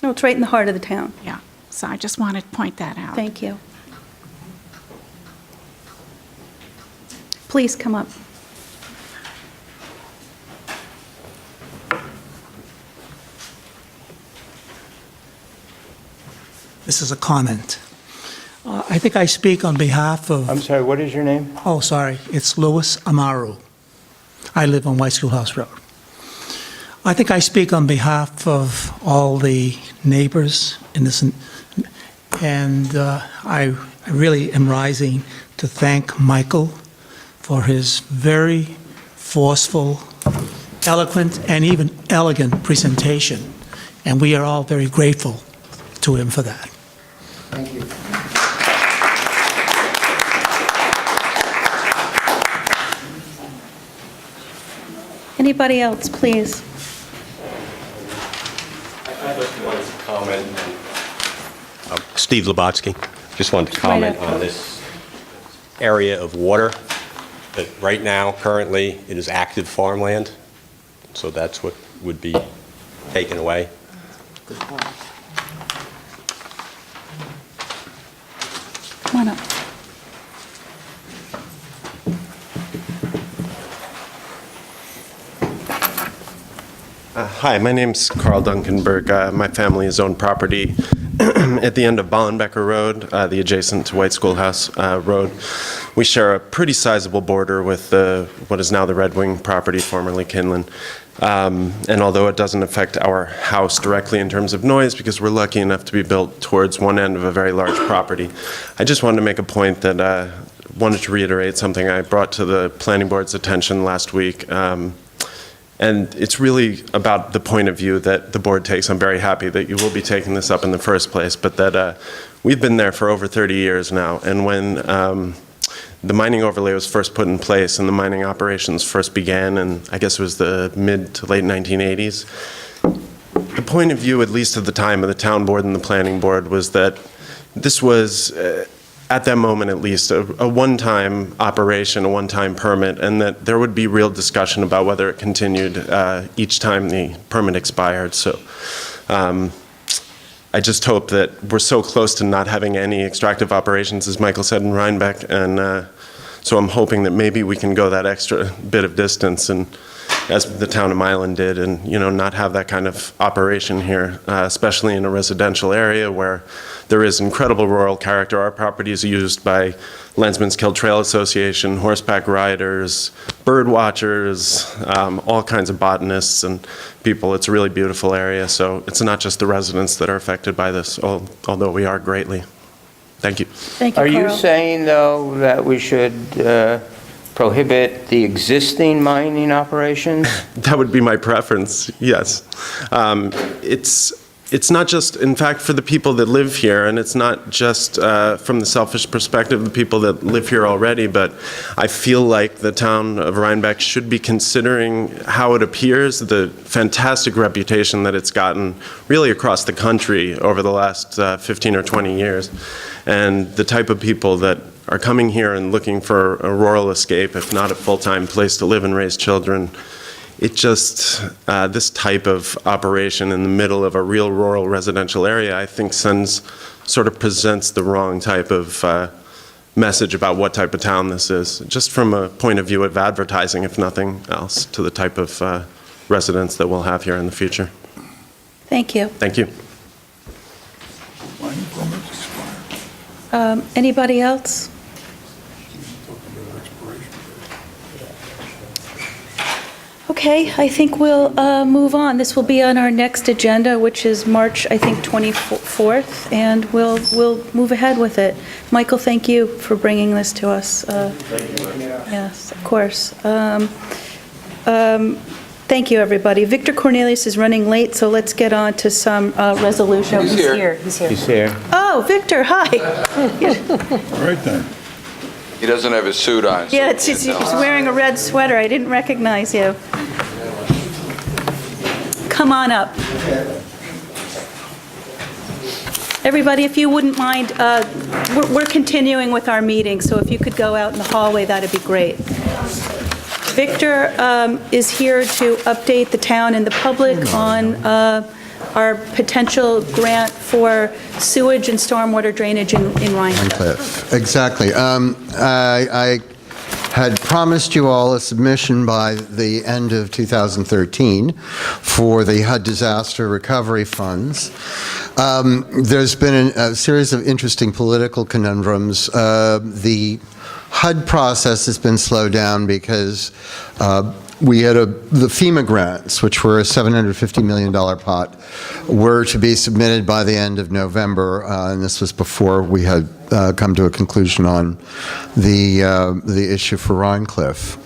no, it's right in the heart of the town. Yeah. So I just wanted to point that out. Thank you. Please come up. This is a comment. I think I speak on behalf of... I'm sorry, what is your name? Oh, sorry. It's Louis Amaru. I live on White Schoolhouse Road. I think I speak on behalf of all the neighbors in this, and I really am rising to thank Michael for his very forceful, eloquent, and even elegant presentation, and we are all very grateful to him for that. Thank you. Anybody else, please? I just wanted to comment. Steve Lubotsky. Just wanted to comment on this area of water. That right now, currently, it is active farmland. So that's what would be taken away. Good point. Come on up. Hi, my name's Carl Dunkenberg. My family has owned property at the end of Bollenbecker Road, the adjacent to White Schoolhouse Road. We share a pretty sizable border with what is now the Red Wing property, formerly Kinlan. And although it doesn't affect our house directly in terms of noise, because we're lucky enough to be built towards one end of a very large property, I just wanted to make a point that wanted to reiterate something I brought to the planning board's attention last week. And it's really about the point of view that the board takes. I'm very happy that you will be taking this up in the first place, but that we've been there for over 30 years now. And when the mining overlay was first put in place and the mining operations first began, and I guess it was the mid to late 1980s, the point of view, at least at the time of the town board and the planning board, was that this was, at that moment at least, a one-time operation, a one-time permit, and that there would be real discussion about whether it continued each time the permit expired. So I just hope that we're so close to not having any extractive operations, as Michael said, in Rhinebeck, and so I'm hoping that maybe we can go that extra bit of distance, and as the town of Milan did, and not have that kind of operation here, especially in a residential area where there is incredible rural character. Our property is used by Lensman's Kill Trail Association, horseback riders, bird watchers, all kinds of botanists and people. It's a really beautiful area, so it's not just the residents that are affected by this, although we are greatly. Thank you. Thank you, Are you Carl. saying, though, that we should prohibit the existing mining operations? That would be my preference, yes. It's not just, in fact, for the people that live here, and it's not just from the selfish perspective of the people that live here already, but I feel like the town of Rhinebeck should be considering how it appears, the fantastic reputation that it's gotten really across the country over the last 15 or 20 years, and the type of people that are coming here and looking for a rural escape, if not a full-time place to live and raise children. It just, this type of operation in the middle of a real rural residential area, I think sort of presents the wrong type of message about what type of town this is, just from a point of view of advertising, if nothing else, to the type of residents that we'll have here in the future. Thank you. Thank you. Anybody else? Okay, I think we'll move on. This will be on our next agenda, which is March, I think, 24th, and we'll move ahead with it. Michael, thank you for bringing this to us. Yes, of course. Thank you, everybody. Victor Cornelius is running late, so let's get on to some resolution. He's here. He's here. Oh, Victor, hi. All right, then. He doesn't have his suit on. so Yeah, we can't he's tell. wearing a red sweater. I didn't recognize you. Come on up. Everybody, if you wouldn't mind, we're continuing with our meeting, so if you could go out in the hallway, that'd be great. Victor is here to update the town and the public on our potential grant for sewage and stormwater drainage in Rhinebeck. Exactly. I had promised you all a submission by the end of 2013 for the HUD disaster recovery funds. There's been a series of interesting political conundrums. The HUD process has been slowed down because we had the FEMA grants, which were a $750 million pot, were to be submitted by the end of November, and this was before we had come to a conclusion on the issue for Rhinecliff.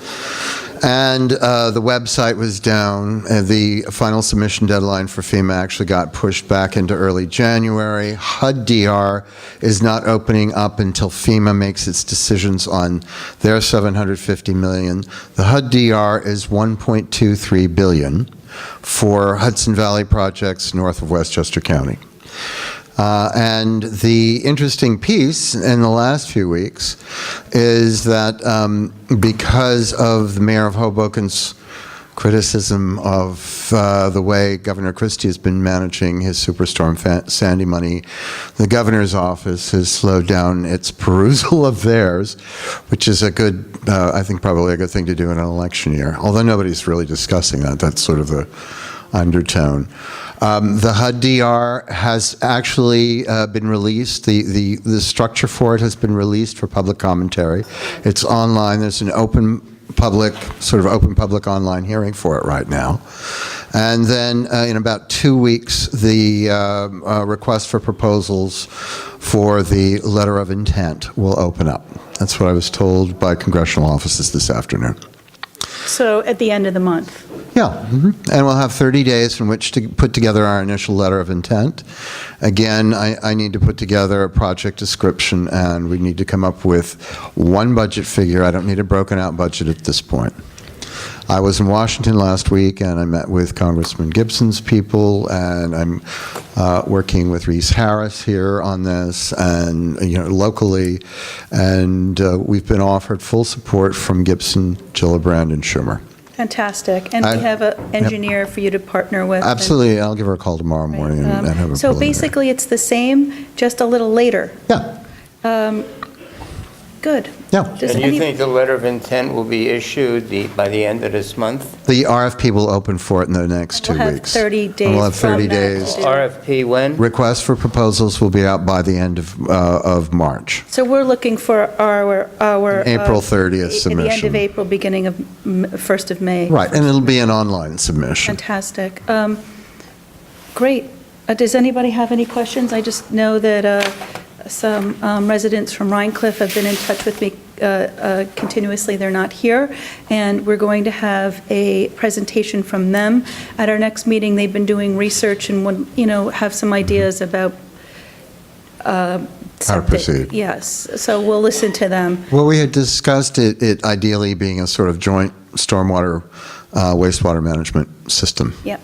And the website was down. The final submission deadline for FEMA actually got pushed back into early January. HUD DR is not opening up until FEMA makes its decisions on their $750 million. The HUD DR is $1.23 billion for Hudson Valley projects north of Westchester County. And the interesting piece in the last few weeks is that because of the mayor of Hoboken's criticism of the way Governor Christie has been managing his Superstorm Sandy money, the governor's office has slowed down its perusal of theirs, which is a good, I think probably a good thing to do in an election year, although nobody's really discussing that. That's sort of the undertone. The HUD DR has actually been released. The structure for it has been released for public commentary. It's online. There's an open public online hearing for it right now. And then in about 2 weeks, the request for proposals for the letter of intent will open up. That's what I was told by congressional offices this afternoon. So at the end of the month. Yeah, and we'll have 30 days in which to put together our initial letter of intent. Again, I need to put together a project description, and we need to come up with one budget figure. I don't need a broken out budget at this point. I was in Washington last week, and I met with Congressman Gibson's people, and I'm working with Reese Harris here on this, and locally, and we've been offered full support from Gibson, Gillibrand, and Schumer. Fantastic. And we have an engineer for you to partner with. Absolutely. I'll give her a call tomorrow morning and have a So preliminary. basically, it's the same, just a little later. Yeah. Good. Yeah. Does And you any- think the letter of intent will be issued by the end of this month? The RFP will open for it in the next 2 We'll have weeks. 30 days And we'll have 30 from that days. to do- RFP when? Requests for proposals will be out by the end of March. So we're looking for our. April 30th At the end submission. of April, beginning of 1st of May. Right, and it'll be an online submission. Fantastic. Great. Does anybody have any questions? I just know that some residents from Rhinecliff have been in touch with me continuously, they're not here, and we're going to have a presentation from them at our next meeting. They've been doing research and would, have some ideas about How to proceed. Yes, so we'll listen to them. Well, we had discussed it ideally being a sort of joint stormwater, wastewater management system. Yep.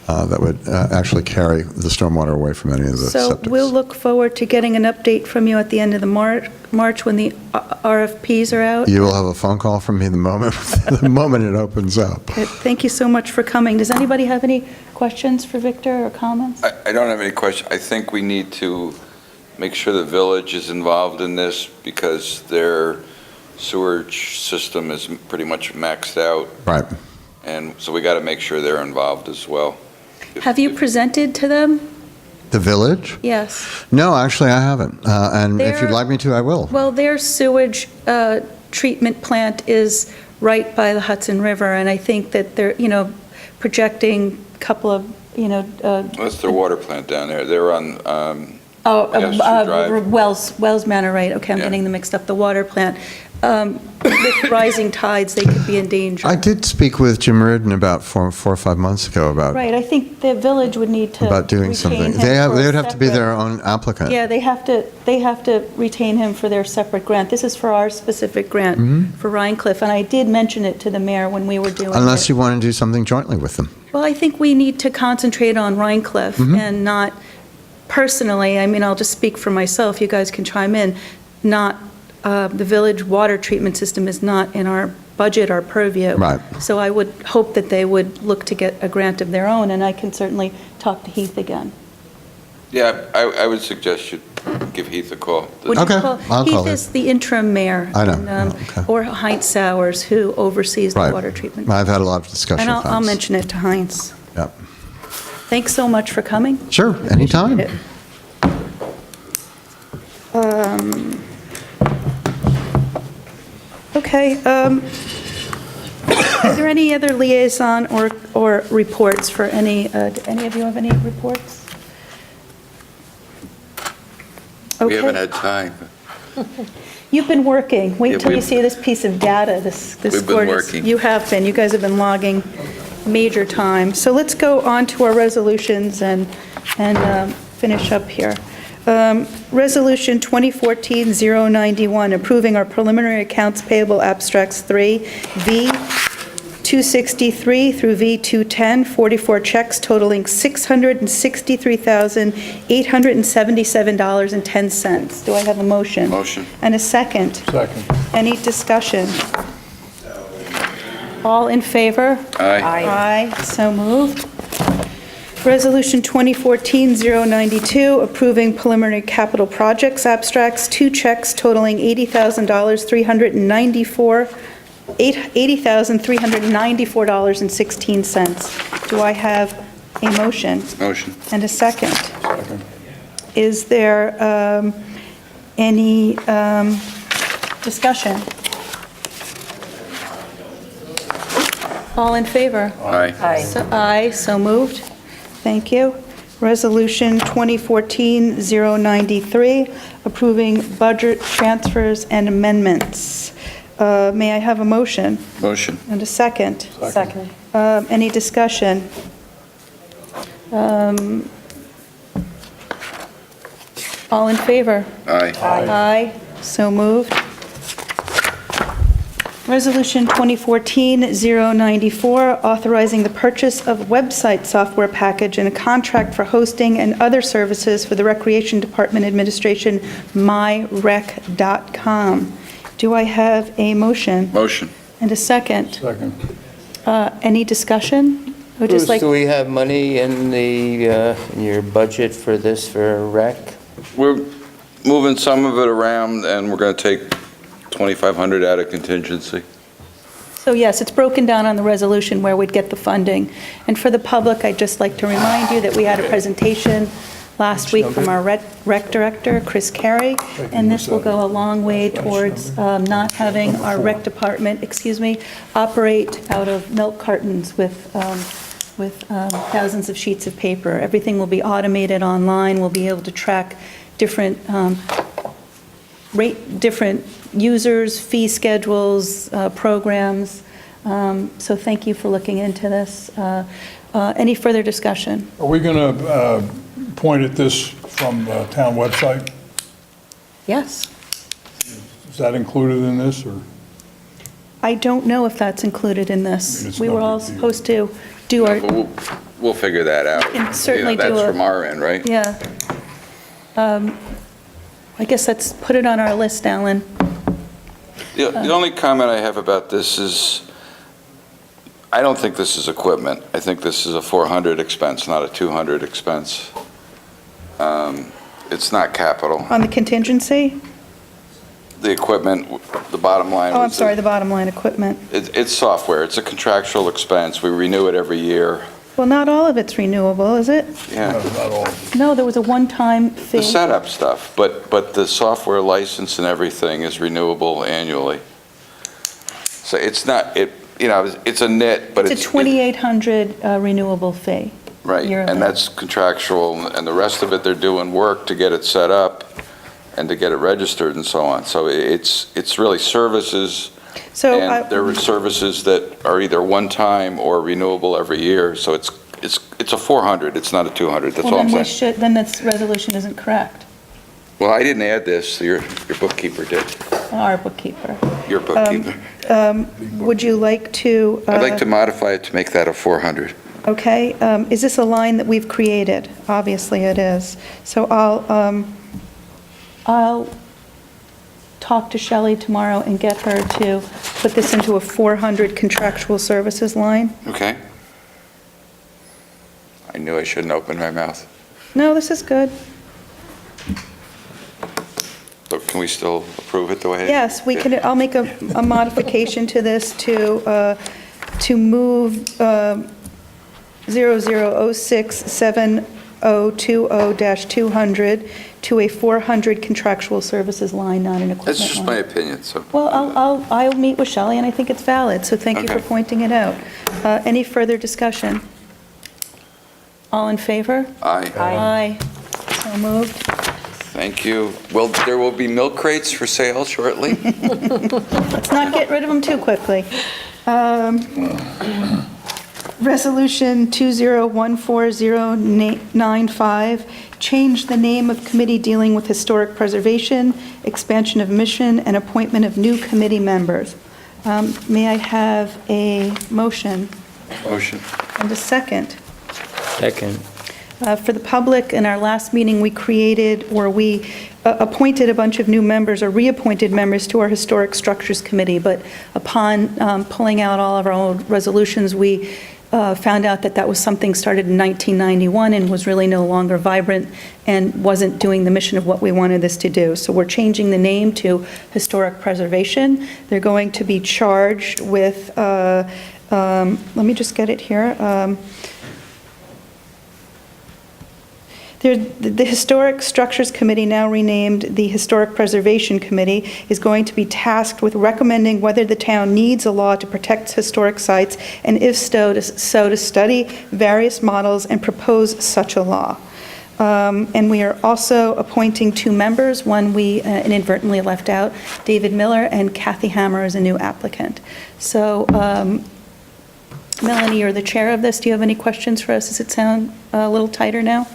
That would actually carry the stormwater away from any of the So septics. we'll look forward to getting an update from you at the end of the March when the RFPs are out. You will have a phone call from me the moment it opens up. Good. Thank you so much for coming. Does anybody have any questions for Victor or comments? I don't have any question. I think we need to make sure the village is involved in this because their sewage system is pretty much maxed out. Right. And so we got to make sure they're involved as well. Have you presented to them? The village? Yes. No, actually, I haven't. And if you'd They're- like me to, I will. Well, their sewage treatment plant is right by the Hudson River, and I think that they're, projecting a couple of, That's their water plant down there. They're on, Yes, Drive. Wells Manor, right, okay, I'm Yeah. getting them mixed up, the water plant. With rising tides, they could be in danger. I did speak with Jim Reardon about four or 5 months ago about Right, I think the village would need to doing retain something. him They for a would have to be separate- their own applicant. Yeah, they have to retain him for their separate grant. This is for our specific grant for Rhine Cliff, and I did mention it to the mayor when we were doing it. Unless you want to do something jointly with them. Well, I think we need to concentrate on Rhine Cliff and not, personally, I mean, I'll just speak for myself, you guys can chime in, not, the village water treatment system is not in our budget or purview. Right. So I would hope that they would look to get a grant of their own, and I can certainly talk to Heath again. yeah, I would suggest you give Heath a call. Would you Okay, call- I'll call Heath is the interim mayor. I know, and, yeah, okay. Or Heinz Sowers, who oversees the Right. water treatment. I've had a lot of discussion And with I'll Heinz. mention it to Heinz. Yep. Thanks so much for coming. Sure, anytime. Appreciate it. Okay, is there any other liaison or reports for any, do any of you have any reports? We haven't Okay. had time. You've been working. Wait Yeah, until you we've- see this piece of data, this We've been gorgeous. working. You have been. You guys have been logging major time. So let's go on to our resolutions and finish up here. Resolution 2014-091, approving our preliminary accounts payable abstracts 3, V263 through V210, 44 checks totaling $663,877.10. Do I have a motion? Motion. And a second? Second. Any discussion? All in favor? Aye. Aye, so moved. Resolution 2014-092, approving preliminary capital projects abstracts, 2 checks totaling $80,394.16. Do I have a motion? Motion. And a second? Second. Is there any discussion? All in favor? Aye. Aye, so moved. Thank you. Resolution 2014-093, approving budget transfers and amendments. May I have a motion Motion. and a second? Second. Any discussion? All in favor? Aye. Aye, so moved. Resolution 2014-094, authorizing the purchase of website software package and a contract for hosting and other services for the Recreation Department Administration, myrec.com. Do I have a motion Motion. and a second? Second. Any discussion? I would just Bruce, like, do we have money in in your budget for this, for rec? We're moving some of it around, and we're going to take 2,500 out of contingency. so yes, it's broken down on the resolution where we'd get the funding. And for the public, I'd just like to remind you that we had a presentation last week from our rec director, Chris Carey, and this will go a long way towards not having our rec department, operate out of milk cartons with thousands of sheets of paper. Everything will be automated online. We'll be able to track different different users, fee schedules, programs. So thank you for looking into this. Any further discussion? Are we going to point at this from the town website? Yes. Is that included in this, or? I don't know if that's included in this. It's We no were all big deal. supposed to do our, We'll figure that out. can certainly That's do a- from our end, right? yeah. I guess let's put it on our list, Alan. The only comment I have about this is, I don't think this is equipment. I think this is a 400 expense, not a 200 expense. It's not capital. On the contingency? The equipment, the bottom line. Oh, I'm was sorry, the bottom line, equipment. It's software. It's a contractual expense. We renew it every year. Well, not all of it's renewable, is it? Yeah. Not all. No, there was a one-time fee. The setup stuff, but the software license and everything is renewable annually. So it's not, it's a nit, but It's a 2,800 renewable fee. Right, yearly. and that's contractual, and the rest of it, they're doing work to get it set up and to get it registered and so on. So it's really services, So and there are services that are either one-time or renewable every year. So it's a 400, it's not a 200, that's all I'm saying. Then this resolution isn't correct. Well, I didn't add this, your bookkeeper did, Our bookkeeper. your bookkeeper. Would you like to? I'd like to modify it to make that a 400. Okay, is this a line that we've created? Obviously it is. So I'll talk to Shelley tomorrow and get her to put this into a 400 contractual services line. Okay. I knew I shouldn't open my mouth. No, this is good. So can we still approve it the way? Yes, we can, I'll make a modification to this to move 00067020-200 to a 400 contractual services line, not an equipment line. That's just my opinion, so. Well, I'll meet with Shelley, and I think it's valid, so thank you for Okay. pointing it out. Any further discussion? All in favor? Aye. Aye. So moved. Thank you. Well, there will be milk crates for sale shortly. Let's not get rid of them too quickly. Resolution 2014-095, change the name of committee dealing with historic preservation, expansion of mission, and appointment of new committee members. May I have a motion Motion. and a second? Second. For the public, in our last meeting, we created, or we appointed a bunch of new members, or reappointed members to our Historic Structures Committee, but upon pulling out all of our old resolutions, we found out that that was something started in 1991 and was really no longer vibrant and wasn't doing the mission of what we wanted this to do. So we're changing the name to Historic Preservation. They're going to be charged with, let me just get it here. The Historic Structures Committee, now renamed the Historic Preservation Committee, is going to be tasked with recommending whether the town needs a law to protect historic sites, and if so, to study various models and propose such a law. And we are also appointing two members, one we inadvertently left out, David Miller, and Kathy Hammer is a new applicant. So, Melanie, you're the chair of this. Do you have any questions for us? Does it sound a little tighter now?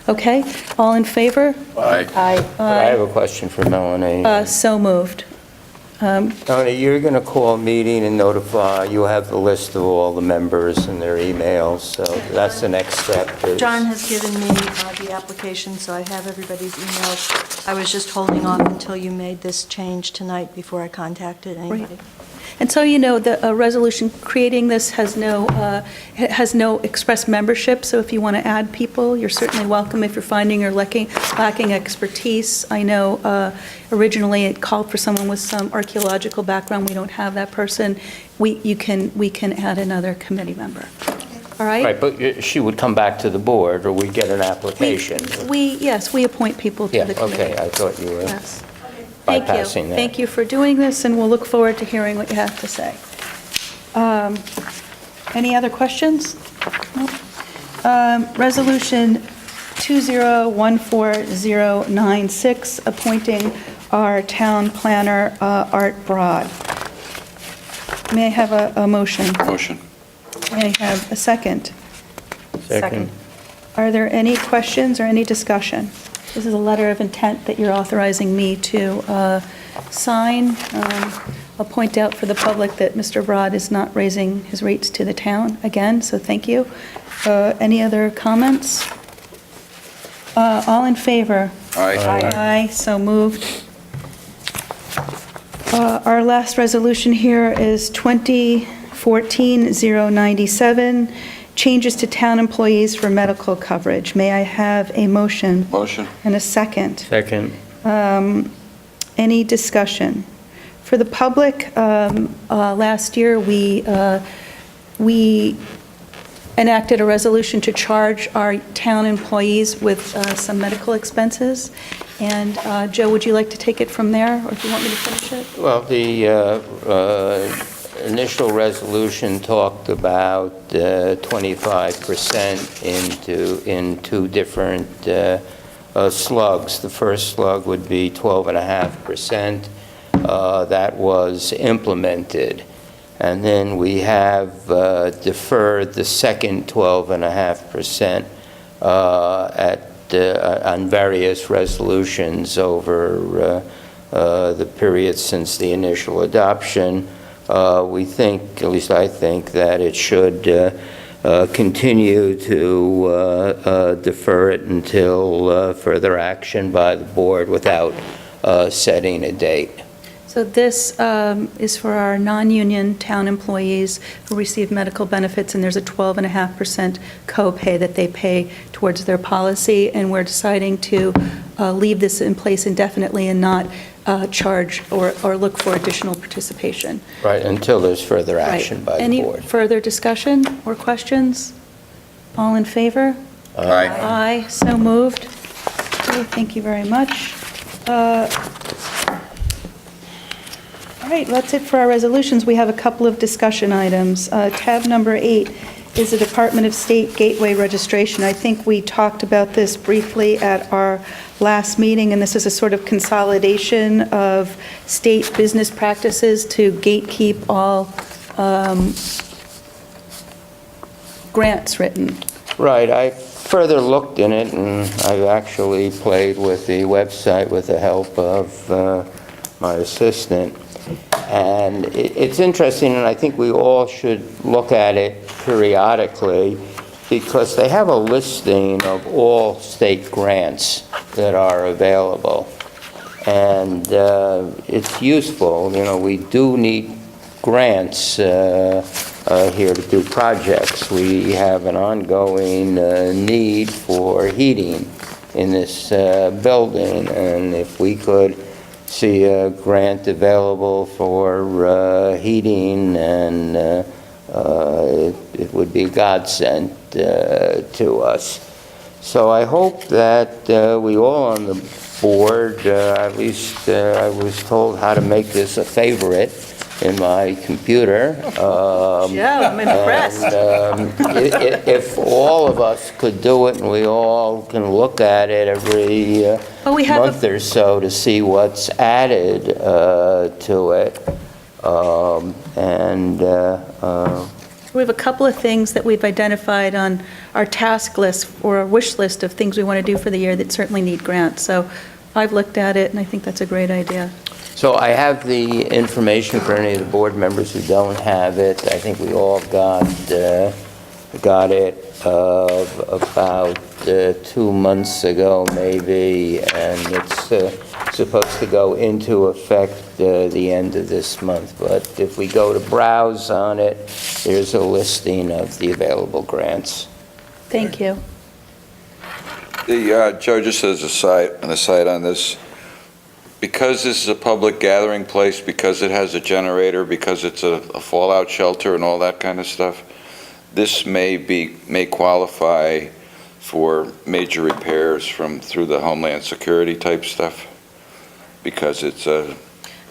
Okay, all in favor? Aye. I have a question for Melanie. So moved. Melanie, you're going to call a meeting and notify, you have the list of all the members and their emails, so that's the next step. John has given me the application, so I have everybody's emails. I was just holding off until you made this change tonight before I contacted anybody. And so you know, the resolution creating this has no express membership, so if you want to add people, you're certainly welcome if you're finding you're lacking expertise. I know originally it called for someone with some archaeological background. We don't have that person. We can add another committee member. All right? Right, but she would come back to the board, or we get an application. Yes, we appoint people to the committee. Yeah, okay, I thought you were Yes. bypassing that. Thank you for doing this, and we'll look forward to hearing what you have to say. Any other questions? No? Resolution 2014-096, appointing our town planner, Art Broad. May I have a motion? Motion. May I have a second? Second. Are there any questions or any discussion? This is a letter of intent that you're authorizing me to sign. I'll point out for the public that Mr. Broad is not raising his rates to the town again, so thank you. Any other comments? All in favor? Aye. Aye, so moved. Our last resolution here is 2014-097, changes to town employees for medical coverage. May I have a motion? Motion. And a second? Second. Any discussion? For the public, last year, we enacted a resolution to charge our town employees with some medical expenses. And Joe, would you like to take it from there, or do you want me to finish it? Well, the initial resolution talked about 25% in two different slugs. The first slug would be 12.5%. That was implemented. And then we have deferred the second 12.5% on various resolutions over the period since the initial adoption. We think, at least I think, that it should continue to defer it until further action by the board without setting a date. So this is for our non-union town employees who receive medical benefits, and there's a 12.5% copay that they pay towards their policy, and we're deciding to leave this in place indefinitely and not charge or look for additional participation. Right, until there's further action by the board. Any further discussion or questions? All in favor? Aye. Aye, so moved. Okay, thank you very much. All right, that's it for our resolutions. We have a couple of discussion items. Tab number 8 is the Department of State Gateway registration. I think we talked about this briefly at our last meeting, and this is a sort of consolidation of state business practices to gatekeep all grants written. Right, I further looked in it, and I've actually played with the website with the help of my assistant. And it's interesting, and I think we all should look at it periodically, because they have a listing of all state grants that are available. And it's useful. You know, we do need grants here to do projects. We have an ongoing need for heating in this building, and if we could see a grant available for heating, and it would be a godsend to us. So I hope that we all on the board, at least I was told how to make this a favorite in my computer. Yeah, I'm impressed. And, if all of us could do it, and we all can look at it every month or so to see what's added to it. We have a couple of things that we've identified on our task list or our wish list of things we want to do for the year that certainly need grants. So I've looked at it, and I think that's a great idea. So I have the information for any of the board members who don't have it. I think we all got it about 2 months ago, maybe, and it's supposed to go into effect the end of this month. But if we go to browse on it, there's a listing of the available grants. Thank you. Joe, just as an aside on this, because this is a public gathering place, because it has a generator, because it's a fallout shelter and all that kind of stuff, this may qualify for major repairs through the Homeland Security type stuff, because it's a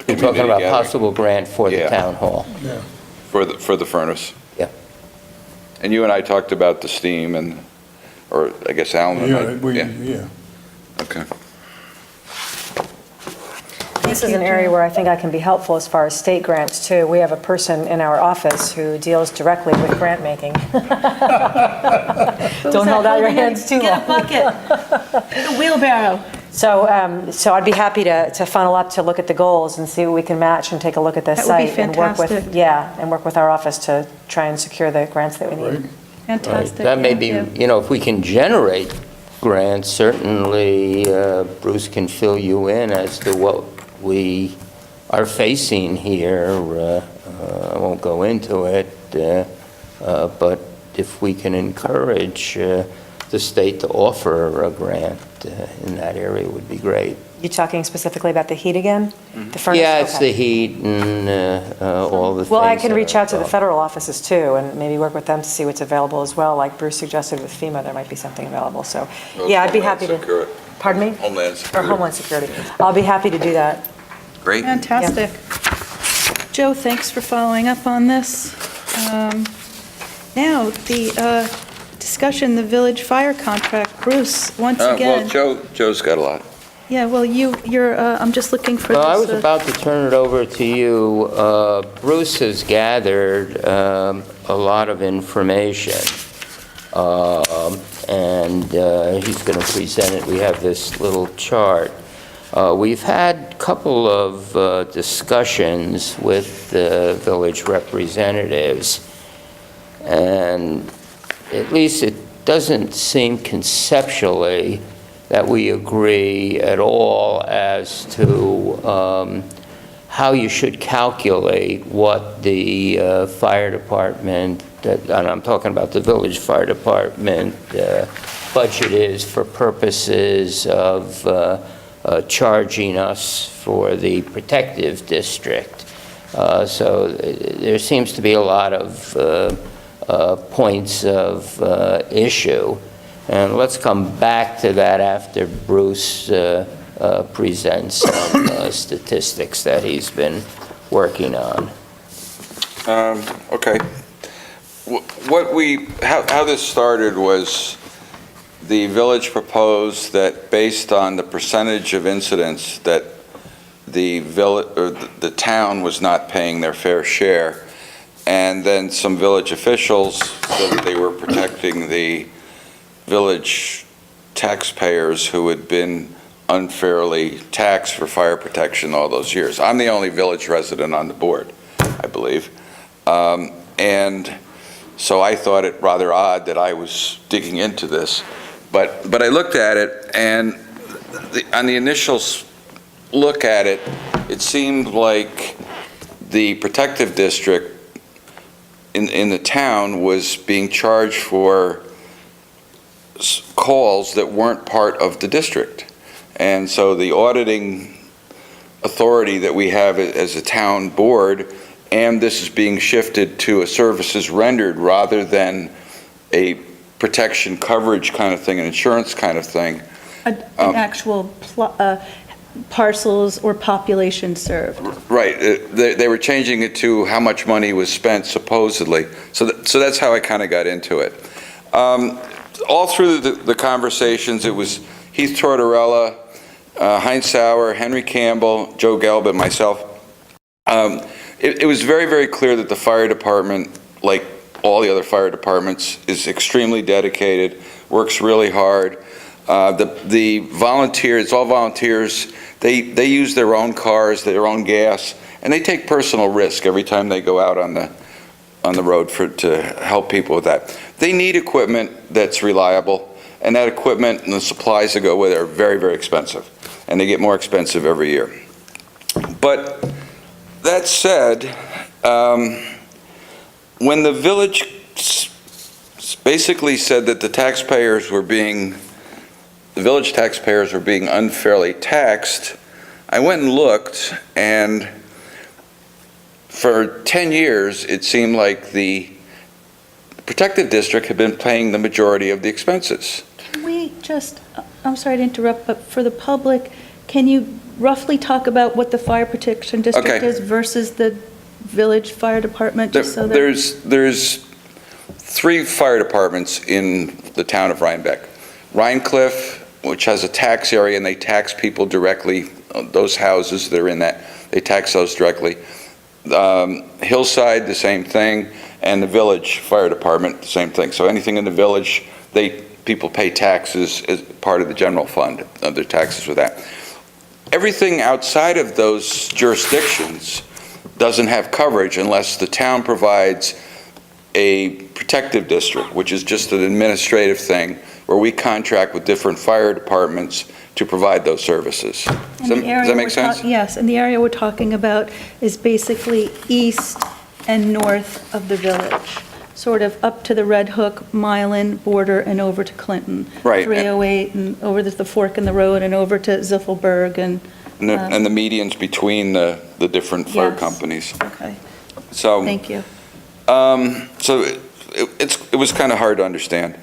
You're talking about possible grant for the town hall. Yeah. for the furnace. Yeah. And you and I talked about the steam or I guess Alan and I. Yeah. Okay. this is an area where I think I can be helpful as far as state grants, too. We have a person in our office who deals directly with grant making. Don't hold out your hands too long. Get a bucket, a wheelbarrow. So I'd be happy to funnel up to look at the goals and see what we can match and take a look at the That would be site and work with, fantastic. and work with our office to try and secure the grants that we need. Fantastic. That may be, thank you know, if we can generate grants, certainly Bruce can fill you in as to what we are facing here. I won't go into it, but if we can encourage the state to offer a grant in that area would be great. You talking specifically about the heat again? The furnace? Yeah, it's Okay. the heat and all the things. Well, I can that reach are out to the involved. federal offices too, and maybe work with them to see what's available as well. Like Bruce suggested with FEMA, there might be something available. So, yeah, I'd be happy to. Pardon me? Homeland Or Security. Homeland Security. I'll be happy to do that. Great. Fantastic. Joe, thanks for following up on this. Now, the discussion, the village fire contract. Bruce, once again. Well, Joe's got a lot. Yeah, well, you're, I'm just looking for this. Well, I was about to turn it over to you. Bruce has gathered a lot of information, and he's going to present it. We have this little chart. We've had a couple of discussions with the village representatives, and at least it doesn't seem conceptually that we agree at all as to how you should calculate what the fire department, and I'm talking about the village fire department, budget is for purposes of charging us for the protective district. So there seems to be a lot of points of issue. And let's come back to that after Bruce presents some statistics that he's been working on. Okay. How this started was the village proposed that based on the percentage of incidents that the town was not paying their fair share, and then some village officials said that they were protecting the village taxpayers who had been unfairly taxed for fire protection all those years. I'm the only village resident on the board, I believe. And so I thought it rather odd that I was digging into this. But I looked at it, and on the initial look at it, it seemed like the protective district in the town was being charged for calls that weren't part of the district. And so the auditing authority that we have as a town board, and this is being shifted to a services rendered rather than a protection coverage kind of thing, an insurance kind of thing. An actual parcels or population served. Right. They were changing it to how much money was spent supposedly. So that's how I kind of got into it. All through the conversations, it was Heath Tortorella, Heinz Sauer, Henry Campbell, Joe Gelb, and myself. It was very, very clear that the fire department, like all the other fire departments, is extremely dedicated, works really hard. The volunteers, all volunteers, they use their own cars, their own gas, and they take personal risk every time they go out on the road to help people with that. They need equipment that's reliable, and that equipment and the supplies that go with it are very, very expensive, and they get more expensive every year. But that said, when the village basically said that the village taxpayers were being unfairly taxed, I went and looked, and for 10 years, it seemed like the protective district had been paying the majority of the expenses. Can we just, I'm sorry to interrupt, but for the public, can you roughly talk about what the fire protection district Okay. is versus the village fire department? Just so that There's 3 fire departments in the town of Rhinebeck. Rhinecliff, which has a tax area, and they tax people directly those houses that are in that, they tax those directly. Hillside, the same thing, and the village fire department, the same thing. So anything in the village, people pay taxes as part of the general fund, their taxes for that. Everything outside of those jurisdictions doesn't have coverage unless the town provides a protective district, which is just an administrative thing where we contract with different fire departments to provide those services. Does that make sense? Yes, and the area we're talking about is basically east and north of the village, sort of up to the Red Hook, Milan border and over to Clinton. Right. 308 and over the fork in the road and over to Ziffelberg and... And the medians between the different fire Yes. companies. Okay, So, thank you. so it was kind of hard to understand.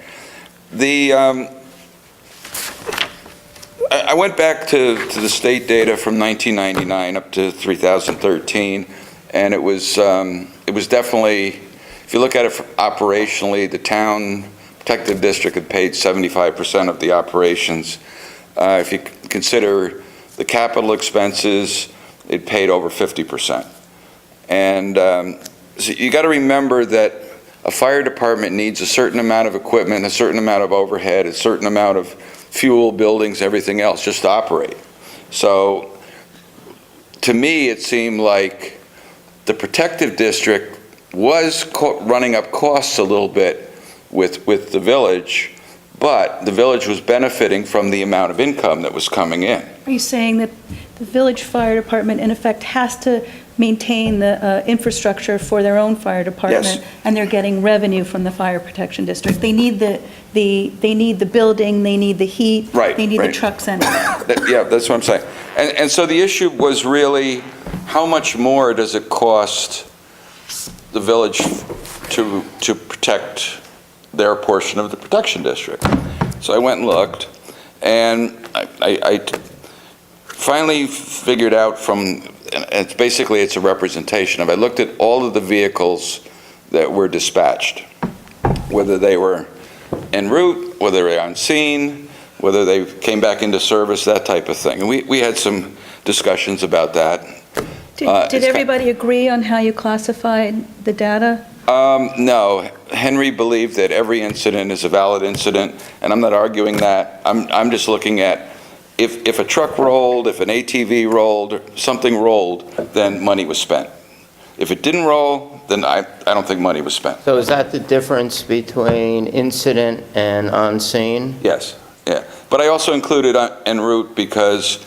I went back to the state data from 1999 up to 2013, and it was definitely, if you look at it operationally, the town protective district had paid 75% of the operations. If you consider the capital expenses, it paid over 50%. And so you got to remember that a fire department needs a certain amount of equipment, a certain amount of overhead, a certain amount of fuel, buildings, everything else, just to operate. So, to me, it seemed like the protective district was running up costs a little bit with the village, but the village was benefiting from the amount of income that was coming in. Are you saying that the village fire department, in effect, has to maintain the infrastructure for their own fire department? Yes. And they're getting revenue from the fire protection district? They need the building, they need the heat. Right, They need right. the trucks and... Yeah, that's what I'm saying. And so the issue was really, how much more does it cost the village to protect their portion of the protection district? So I went and looked, and I finally figured out from, and it's a representation of, I looked at all of the vehicles that were dispatched, whether they were en route, whether they were on scene, whether they came back into service, that type of thing. And we had some discussions about that. Did everybody agree on how you classified the data? No. Henry believed that every incident is a valid incident, and I'm not arguing that. I'm just looking at if a truck rolled, if an ATV rolled, something rolled, then money was spent. If it didn't roll, then I don't think money was spent. So is that the difference between incident and on scene? Yes, yeah. But I also included en route because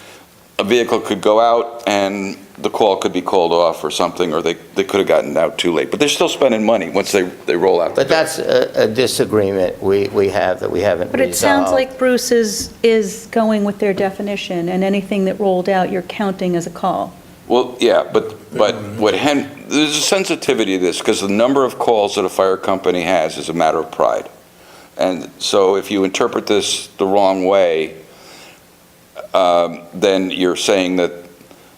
a vehicle could go out and the call could be called off or something, or they could have gotten out too late. But they're still spending money once they roll out. But that's a disagreement we have that we haven't resolved. But it sounds like Bruce is going with their definition, and anything that rolled out, you're counting as a call. Well, yeah, but there's a sensitivity to this because the number of calls that a fire company has is a matter of pride. And so if you interpret this the wrong way, then you're saying that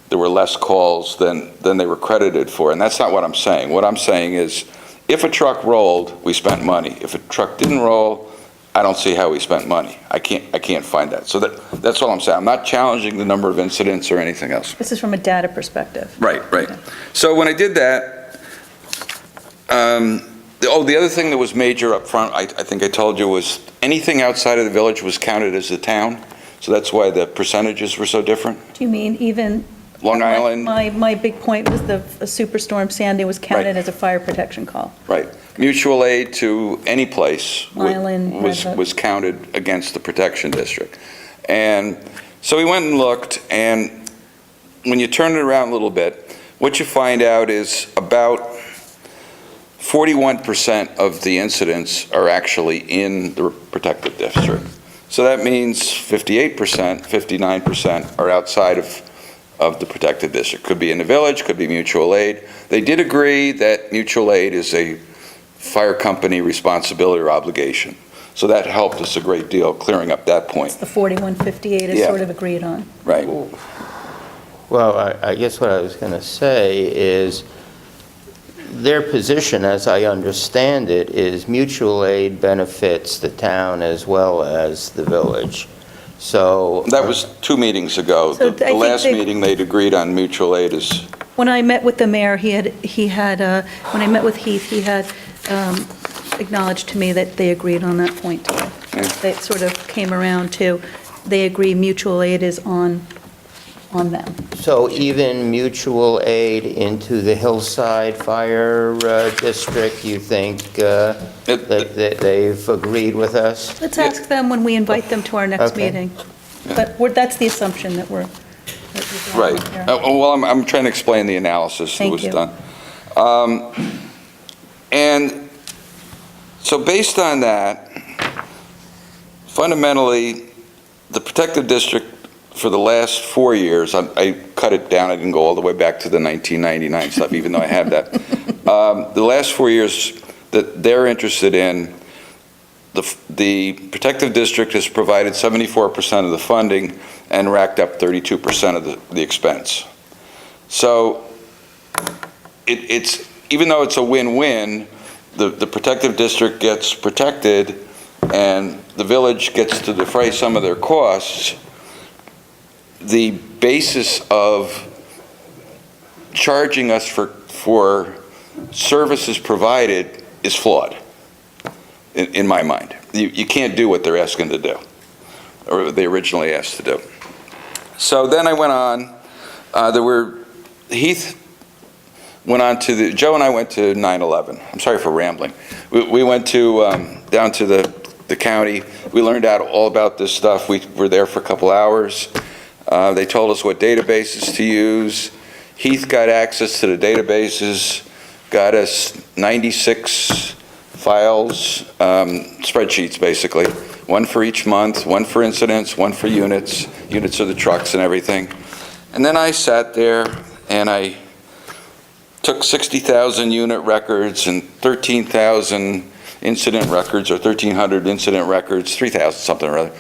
there were less calls than they were credited for. And that's not what I'm saying. What I'm saying is, if a truck rolled, we spent money. If a truck didn't roll, I don't see how we spent money. I can't find that. So that's all I'm saying. I'm not challenging the number of incidents or anything else. This is from a data perspective. Right. So when I did that, the other thing that was major up front, I think I told you, was anything outside of the village was counted as the town. So that's why the percentages were so different. Do you mean even... Long Island? My big point was the Superstorm Sandy was counted as a fire protection call. Right. Mutual aid to any place was counted against the protection district. And so we went and looked, and when you turn it around a little bit, what you find out is about 41% of the incidents are actually in the protected district. So that means 58%, 59% are outside of the protected district. Could be in the village, could be mutual aid. They did agree that mutual aid is a fire company responsibility or obligation. So that helped us a great deal, clearing up that point. The 4158 is sort of agreed on. Right. Well, I guess what I was going to say is their position, as I understand it, is mutual aid benefits the town as well as the village. So. That was 2 meetings ago. So The I think last they- meeting, they'd agreed on mutual aid is, When I met with the mayor, when I met with Heath, he had acknowledged to me that they agreed on that point today. That sort of came around to, they agree mutual aid is on them. So even mutual aid into the Hillside Fire District, you think that they've agreed with us? Let's ask them when we invite them to our next Okay. meeting. But that's the assumption that we're right. here. Well, I'm trying to explain the analysis that Thank was you. done. And so based on that, fundamentally, the protective district for the last 4 years, I cut it down, I didn't go all the way back to the 1999 stuff, even though I have that. The last 4 years that they're interested in, the protective district has provided 74% of the funding and racked up 32% of the expense. So it's even though it's a win-win, the protective district gets protected and the village gets to defray some of their costs. The basis of charging us for services provided is flawed, in my mind. You can't do what they're asking to do, or they originally asked to do. So then I went on, Heath went on to Joe and I went to 9/11. I'm sorry for rambling. We went down to the county. We learned out all about this stuff. We were there for a couple hours. They told us what databases to use. Heath got access to the databases, got us 96 files, spreadsheets basically, one for each month, one for incidents, one for units of the trucks and everything. And then I sat there and I took 60,000 unit records and 13,000 incident records, or 1,300 incident records, 3,000 something or other,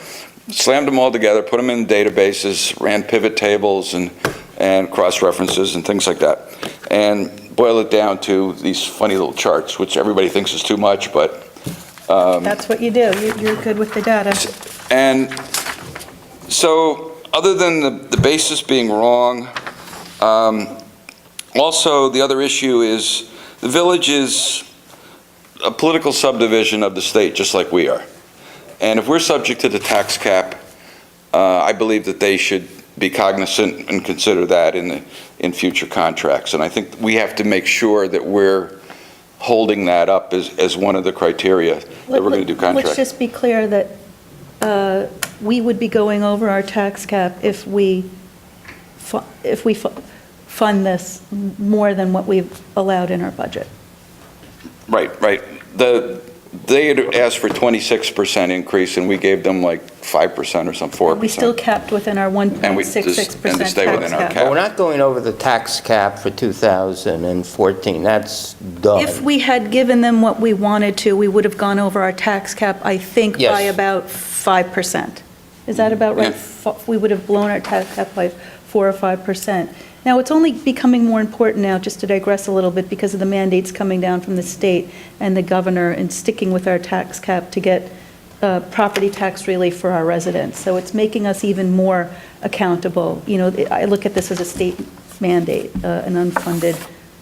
slammed them all together, put them in databases, ran pivot tables and cross-references and things like that, and boil it down to these funny little charts, which everybody thinks is too much, but... That's what you do. You're good with the data. And so, other than the basis being wrong, also the other issue is the village is a political subdivision of the state, just like we are. And if we're subject to the tax cap, I believe that they should be cognizant and consider that in future contracts. And I think we have to make sure that we're holding that up as one of the criteria that we're going to do contracts. Let's just be clear that we would be going over our tax cap if we fund this more than what we've allowed in our budget. Right. They had asked for 26% increase, and we gave them like 5% or some 4%. We still capped within our 1.66% And to tax stay within our cap. cap. But we're not going over the tax cap for 2014, that's done. If we had given them what we wanted to, we would have gone over our tax cap, I think, Yes. by about 5%. Is that about right? We would have blown our tax cap by 4 or 5%. Now, it's only becoming more important now, just to digress a little bit, because of the mandates coming down from the state and the governor and sticking with our tax cap to get property tax relief for our residents. So it's making us even more accountable. You know, I look at this as a state mandate, an unfunded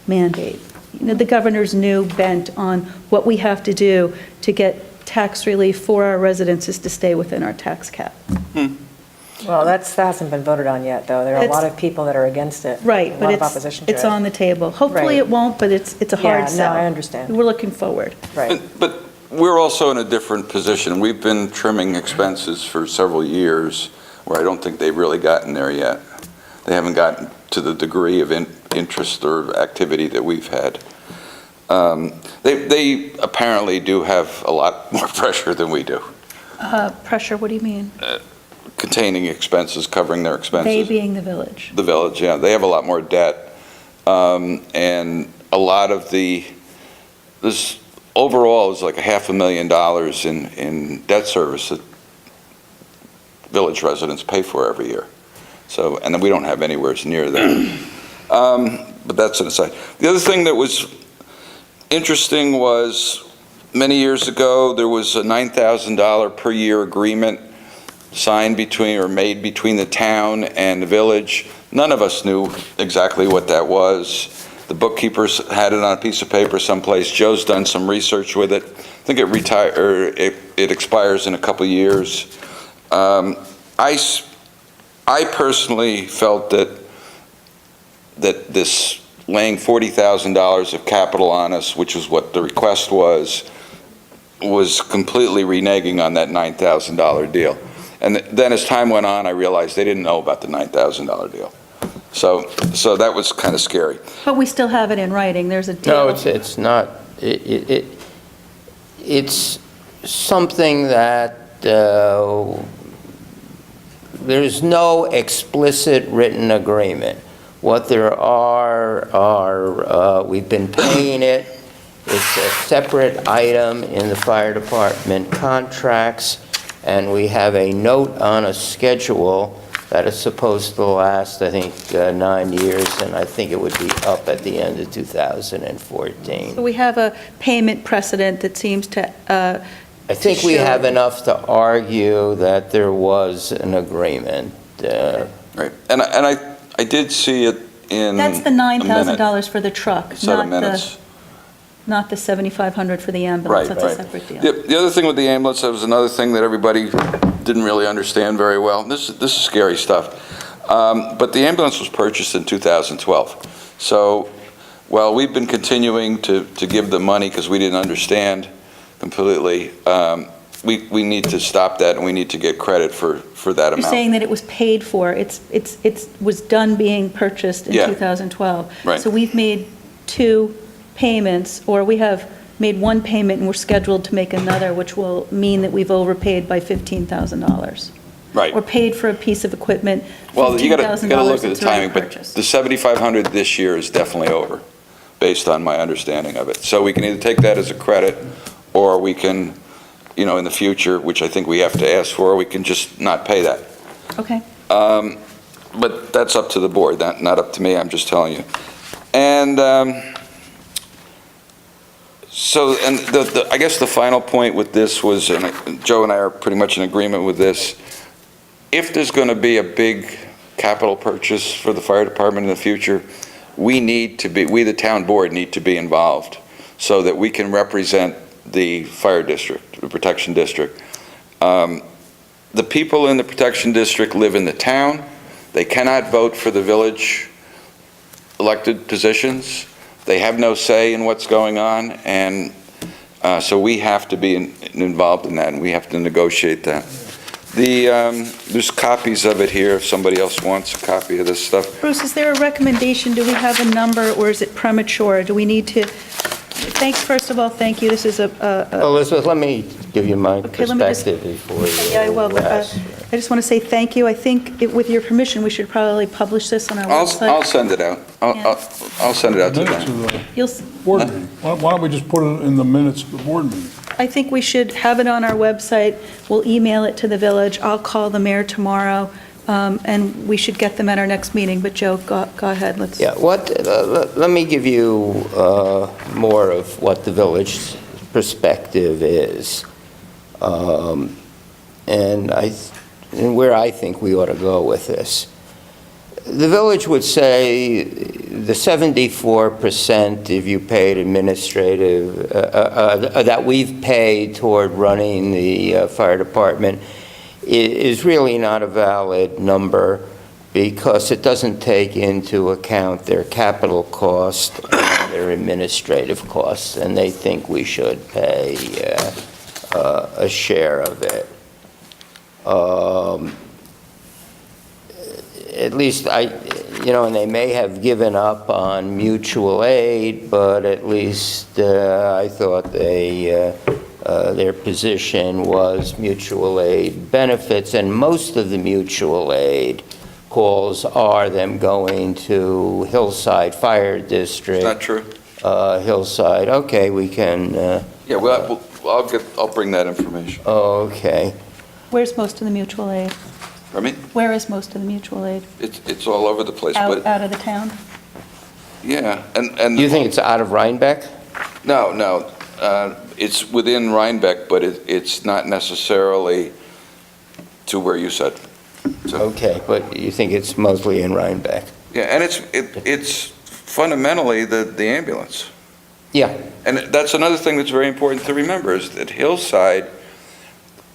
mandate. You know, the governor's new bent on what we have to do to get tax relief for our residents is to stay within our tax cap. Well, that hasn't been voted on yet, though. There are a lot of people that are against it. Right, A but lot of opposition to it. it's on the table. Hopefully Right. it won't, but it's a hard sell. Yeah, no, I understand. We're looking forward. Right. But we're also in a different position. We've been trimming expenses for several years, where I don't think they've really gotten there yet. They haven't gotten to the degree of interest or activity that we've had. They apparently do have a lot more pressure than we do. Pressure, what do you mean? Containing expenses, covering their expenses. They being the village. The village, yeah. They have a lot more debt. And a lot of this overall is like $500,000 in debt service that village residents pay for every year. So, and then we don't have anywhere near that. But that's an aside. The other thing that was interesting was many years ago, there was a $9,000 per year agreement signed between, or made between the town and the village. None of us knew exactly what that was. The bookkeepers had it on a piece of paper someplace. Joe's done some research with it. I think it expires in a couple of years. I personally felt that this laying $40,000 of capital on us, which is what the request was completely reneging on that $9,000 deal. And then as time went on, I realized they didn't know about the $9,000 deal. So that was kind of scary. But we still have it in writing, there's a deal. No, it's not. It's something that there's no explicit written agreement. What there are we've been paying it. It's a separate item in the fire department contracts, and we have a note on a schedule that is supposed to last, I think, 9 years, and I think it would be up at the end of 2014. So we have a payment precedent that seems to I think we have enough to argue that there was an agreement. Right, and I did see it in That's the $9,000 for the truck, set of minutes. not the $7,500 for the ambulance. Right, That's a right. separate deal. The other thing with the ambulance, that was another thing that everybody didn't really understand very well. This is scary stuff. But the ambulance was purchased in 2012. So while we've been continuing to give them money because we didn't understand completely, we need to stop that, and we need to get credit for that You're amount. saying that it was paid for, it was done being purchased in Yeah. 2012. Right. So we've made 2 payments, or we have made 1 payment and we're scheduled to make another, which will mean that we've overpaid by $15,000. Right. Or paid for a piece of equipment, Well, you gotta look at that's the already timing, but purchased. the $7,500 this year is definitely over, based on my understanding of it. So we can either take that as a credit, or we can, in the future, which I think we have to ask for, we can just not pay that. Okay. But that's up to the board, not up to me, I'm just telling you. And I guess the final point with this was, and Joe and I are pretty much in agreement with this, if there's going to be a big capital purchase for the fire department in the future, we, the town board, need to be involved so that we can represent the fire district, the protection district. The people in the protection district live in the town. They cannot vote for the village elected positions. They have no say in what's going on, and so we have to be involved in that, and we have to negotiate that. There's copies of it here if somebody else wants a copy of this stuff. Bruce, is there a recommendation? Do we have a number, or is it premature? Do we need to, first of all, thank you. This is Elizabeth, let me give you my Okay, let me just- perspective before you Yeah, well, ask. I just want to say thank you. I think, with your permission, we should probably publish this on our website. I'll send it out. I'll send it out to Minutes them. of the You'll, board meeting. Why don't we just put it in the minutes of the board meeting? I think we should have it on our website. We'll email it to the village. I'll call the mayor tomorrow, and we should get them at our next meeting. But Joe, go ahead, let's. Yeah, let me give you more of what the village's perspective is, and where I think we ought to go with this. The village would say the 74% if you paid administrative, that we've paid toward running the fire department is really not a valid number, because it doesn't take into account their capital cost and their administrative costs, and they think we should pay a share of it. At least and they may have given up on mutual aid, but at least I thought their position was mutual aid benefits, and most of the mutual aid calls are them going to Hillside Fire District. Not true. Hillside, okay, we can. Yeah, well, I'll bring that information. Okay. Where's most of the mutual aid? Pardon me? Where is most of the mutual aid? It's all over the place, but Out of the town? yeah, and You think it's out of Rhinebeck? No, it's within Rhinebeck, but it's not necessarily to where you said. So, Okay, but you think it's mostly in Rhinebeck? yeah, and it's fundamentally the ambulance. Yeah. And that's another thing that's very important to remember, is that Hillside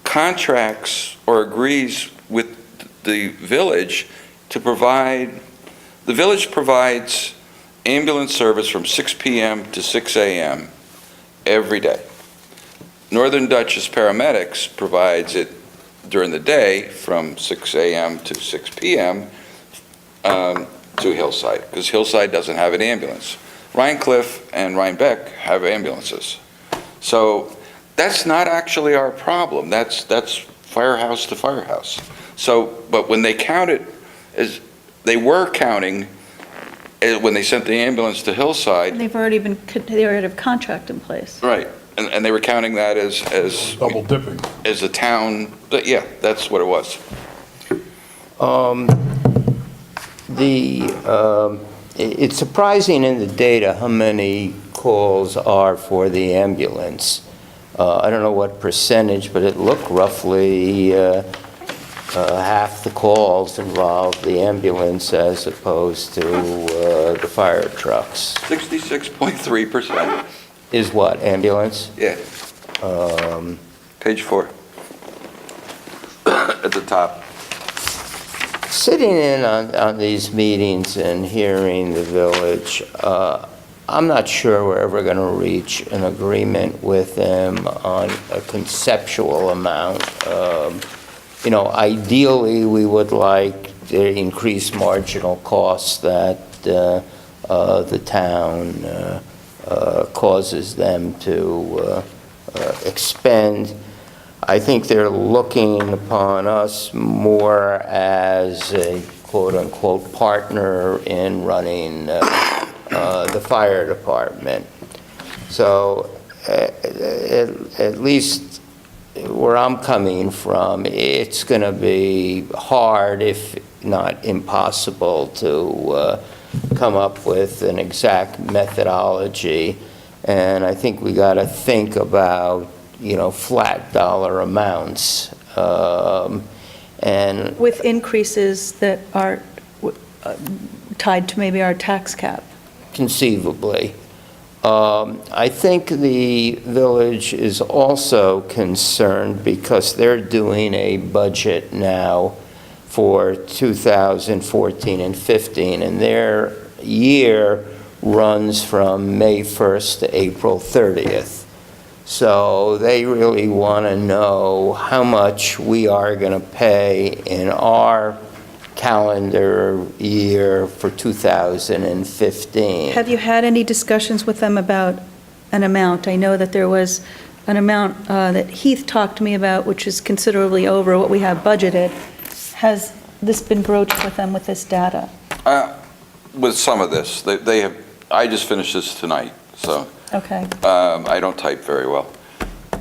contracts or agrees with the village to provide, the village provides ambulance service from 6 p.m. to 6 a.m. every day. Northern Dutchess Paramedics provides it during the day from 6 a.m. to 6 p.m. To Hillside, because Hillside doesn't have an ambulance. Rhinecliff and Rhinebeck have ambulances. So that's not actually our problem. That's firehouse to firehouse. So, but when they count it, as they were counting, when they sent the ambulance to Hillside. They've already they already have a contract in place. Right, and they were counting that as double dipping. As a town, but yeah, that's what it was. It's surprising in the data how many calls are for the ambulance. I don't know what percentage, but it looked roughly half the calls involved the ambulance as opposed to the fire trucks. 66.3%. Is what, ambulance? Yeah. Page 4. At the top. Sitting in on these meetings and hearing the village, I'm not sure we're ever going to reach an agreement with them on a conceptual amount. Ideally, we would like the increased marginal costs that the town causes them to expend. I think they're looking upon us more as a quote-unquote partner in running the fire department. So at least where I'm coming from, it's going to be hard, if not impossible, to come up with an exact methodology. And I think we got to think about flat dollar amounts. And with increases that are tied to maybe our tax cap. Conceivably. I think the village is also concerned because they're doing a budget now for 2014 and 15, and their year runs from May 1st to April 30th. So they really want to know how much we are going to pay in our calendar year for 2015. Have you had any discussions with them about an amount? I know that there was an amount that Heath talked to me about, which is considerably over what we have budgeted. Has this been broached with them with this data? With some of this, they have. I just finished this tonight, so. Okay. I don't type very well.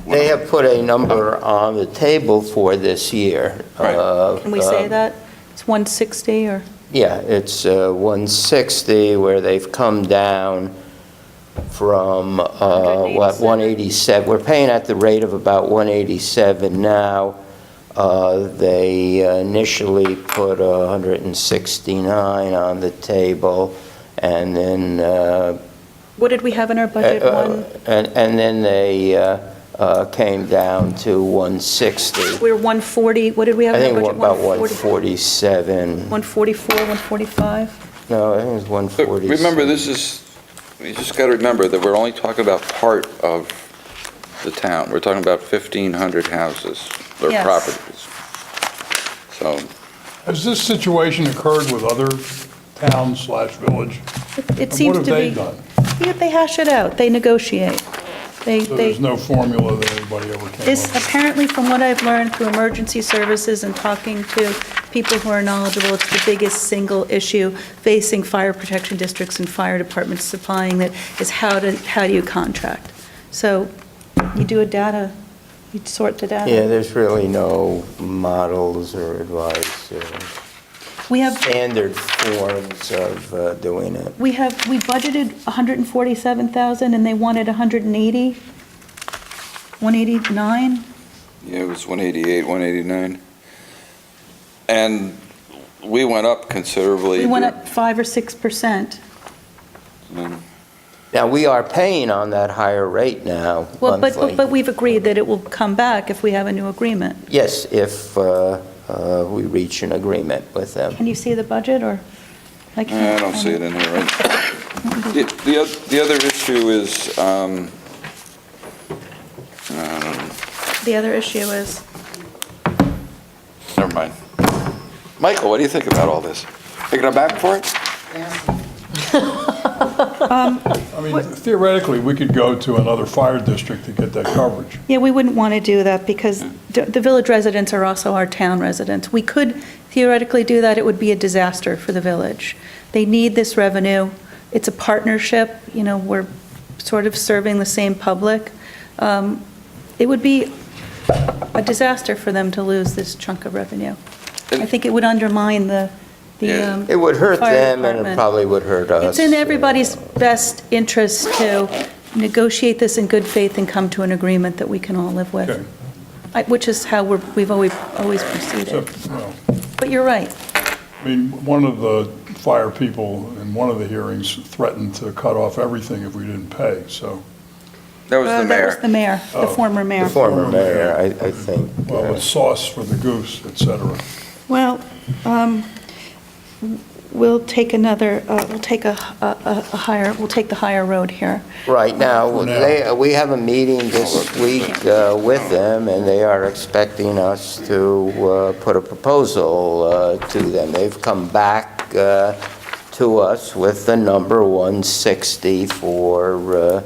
They have put a number on the table for this year. Right. Can we say that? It's 160 or? Yeah, it's 160, where they've come down from, 187. We're paying at the rate of about 187 now. They initially put 169 on the table, and then what did we have in our budget? and then they came down to 160. We're 140. What did we have I in think our budget? about 147. 144, 145? No, I think it was 147. Remember, you just got to remember that we're only talking about part of the town. We're talking about 1,500 houses or Yes. properties. So. Has this situation occurred with other towns / village? It seems to be. What have they done? Yeah, they hash it out. They negotiate. So there's no formula that anybody ever came This, up with? apparently, from what I've learned through emergency services and talking to people who are knowledgeable, it's the biggest single issue facing fire protection districts and fire departments supplying that is how do you contract? So you do you sort the data. Yeah, there's really no models or advice or We have standard forms of doing it. We budgeted 147,000 and they wanted 180, 189. Yeah, it was 188, 189. And we went up considerably. We went up 5 or 6%. Now, we are paying on that higher rate now, Well, monthly. but we've agreed that it will come back if we have a new agreement. Yes, if we reach an agreement with them. Can you see the budget, or? I don't see it in here, right? The other issue is, The other issue is, never mind. Michael, what do you think about all this? Taking it back for it? I mean, theoretically, we could go to another fire district to get that coverage. yeah, we wouldn't want to do that because the village residents are also our town residents. We could theoretically do that. It would be a disaster for the village. They need this revenue. It's a partnership, we're sort of serving the same public. It would be a disaster for them to lose this chunk of revenue. I think it would undermine the It would hurt fire them, and it department. probably would hurt us. It's in everybody's best interest to negotiate this in good faith and come to an agreement that we can all live with, which is how we've always proceeded. But you're right. I mean, one of the fire people in one of the hearings threatened to cut off everything if we didn't pay, so. That was the mayor. That was the mayor, the former mayor. The former mayor, I think. Well, with sauce for the goose, et cetera. Well, we'll take the higher road here. Right now, we have a meeting this week with them, and they are expecting us to put a proposal to them. They've come back to us with the number 160 for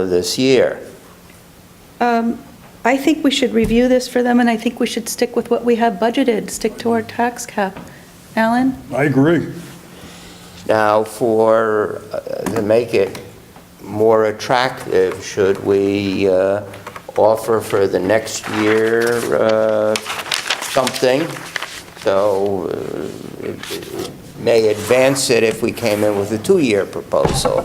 this year. I think we should review this for them, and I think we should stick with what we have budgeted, stick to our tax cap. Alan? I agree. Now, to make it more attractive, should we offer for the next year something? So it may advance it if we came in with a 2-year proposal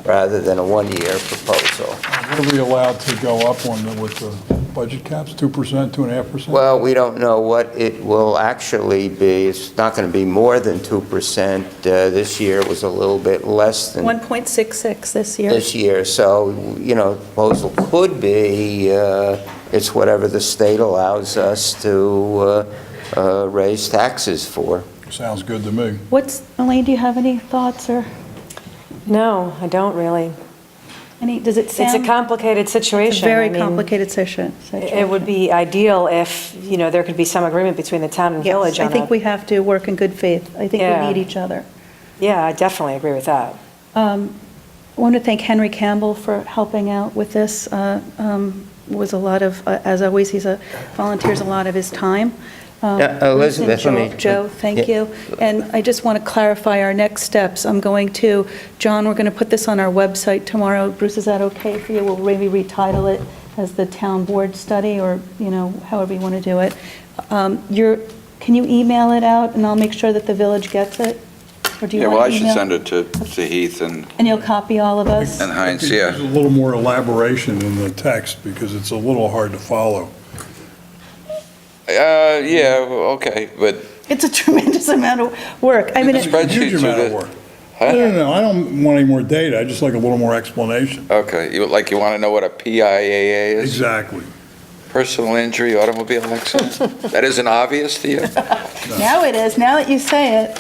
rather than a 1-year proposal. What are we allowed to go up on with the budget caps, 2%, 2.5%? Well, we don't know what it will actually be. It's not going to be more than 2%. This year was a little bit less than 1.66 this year. this year. So, the proposal could be, it's whatever the state allows us to raise taxes for. Sounds good to me. Elaine, do you have any thoughts, or No, I don't really. does it sound? It's a complicated situation. It's a very I mean, complicated situation. It would be ideal if, there could be some agreement between the town and village I on think we have to work in good faith. I think we Yeah. need each other. Yeah, I definitely agree with that. I want to thank Henry Campbell for helping out with this. Was a lot of, as always, volunteers a lot of his time. Elizabeth, let me... Joe, thank you. And I just want to clarify our next steps. John, we're going to put this on our website tomorrow. Bruce, is that okay for you? We'll maybe retitle it as the town board study, or, however you want to do it. Can you email it out, and I'll make sure that the village gets it? Or do you want I to should email? send it to Heath and And you'll copy all of us? Heinz, yeah. There's a little more elaboration in the text because it's a little hard to follow. Yeah, okay, but It's a tremendous amount of work. I mean, It's a huge amount of work. Huh? No, I don't want any more data, I just like a little more explanation. Okay, you want to know what a PIAA is? Exactly. Personal injury automobile accident? That isn't obvious to you? now it is, now that you say it.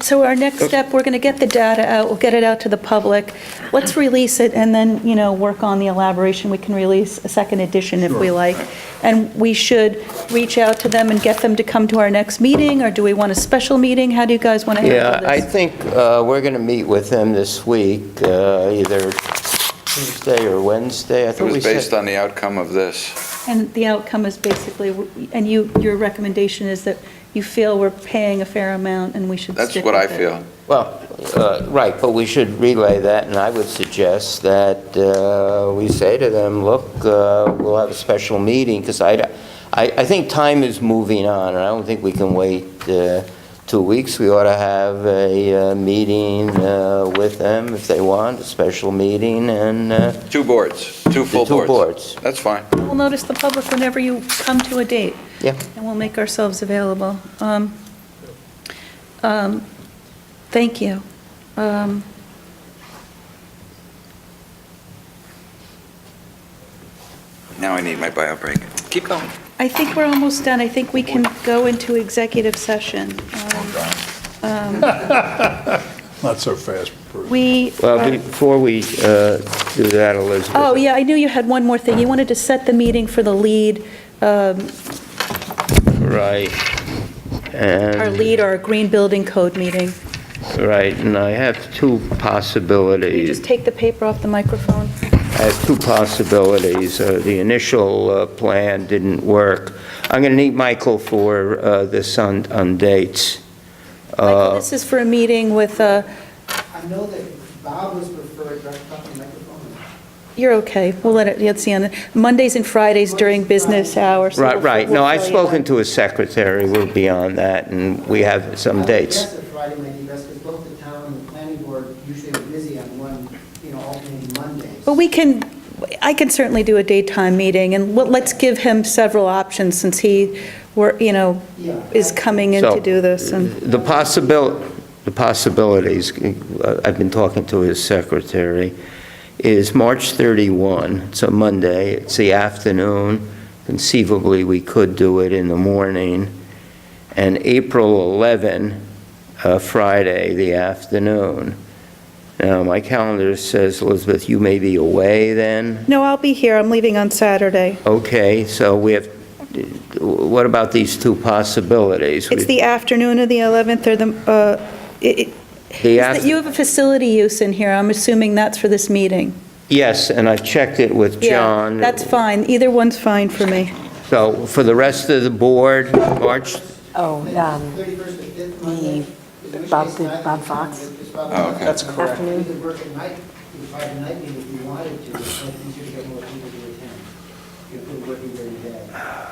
So our next step, we're going to get the data out, we'll get it out to the public. Let's release it and then, work on the elaboration. We can release a second edition if we like. And we should reach out to them and get them to come to our next meeting, or do we want a special meeting? How do you guys want to handle Yeah, this? I think we're going to meet with them this week, either Tuesday or Wednesday. I It thought we was said... based on the outcome of this. And the outcome is basically, and your recommendation is that you feel we're paying a fair amount and we should That's stick what with I it. feel. Well, right, but we should relay that, and I would suggest that we say to them, look, we'll have a special meeting, because I think time is moving on, and I don't think we can wait 2 weeks, we ought to have a meeting with them if they want, a special meeting, and... 2 boards, 2 full boards. 2 boards. That's fine. We'll notice the public whenever you come to a date. Yeah. And we'll make ourselves available. Thank you. Now I need my bio break. Keep going. I think we're almost done. I think we can go into executive session. Not so fast, Bruce. Well, before we do that, Elizabeth... Oh, yeah, I knew you had one more thing. You wanted to set the meeting for the lead, Right. And... our lead, our green building code meeting. Right, and I have 2 possibilities. Just take the paper off the microphone. I have 2 possibilities. The initial plan didn't work. I'm going to need Michael for this on dates. Michael, this is for a meeting with, I know that Bob was preferred, right, off the microphone. you're okay, we'll let's see, on Mondays and Fridays during business hours. So Right. we'll No, I've fill you spoken in. to his secretary. We're beyond that, and we have some dates. I guess that Friday might be best, because both the town and the planning board usually are busy on one, alternating Mondays. But I can certainly do a daytime meeting, and let's give him several options since he, is coming in to do this. And The possibilities, I've been talking to his secretary, is March 31, it's a Monday, it's the afternoon. Conceivably, we could do it in the morning. And April 11, Friday, the afternoon. Now, my calendar says, Elizabeth, you may be away then? No, I'll be here. I'm leaving on Saturday. Okay, so what about these 2 possibilities? It's the afternoon of the 11th or you have a facility use in here. I'm assuming that's for this meeting. Yes, and I've checked it with John. Yeah, that's fine. Either one's fine for me. So for the rest of the board, March? Bob Fox. Oh, okay. That's correct. You could work at night, you could have a night meeting if you wanted to, it's much easier to get more people to attend. You're working during the day,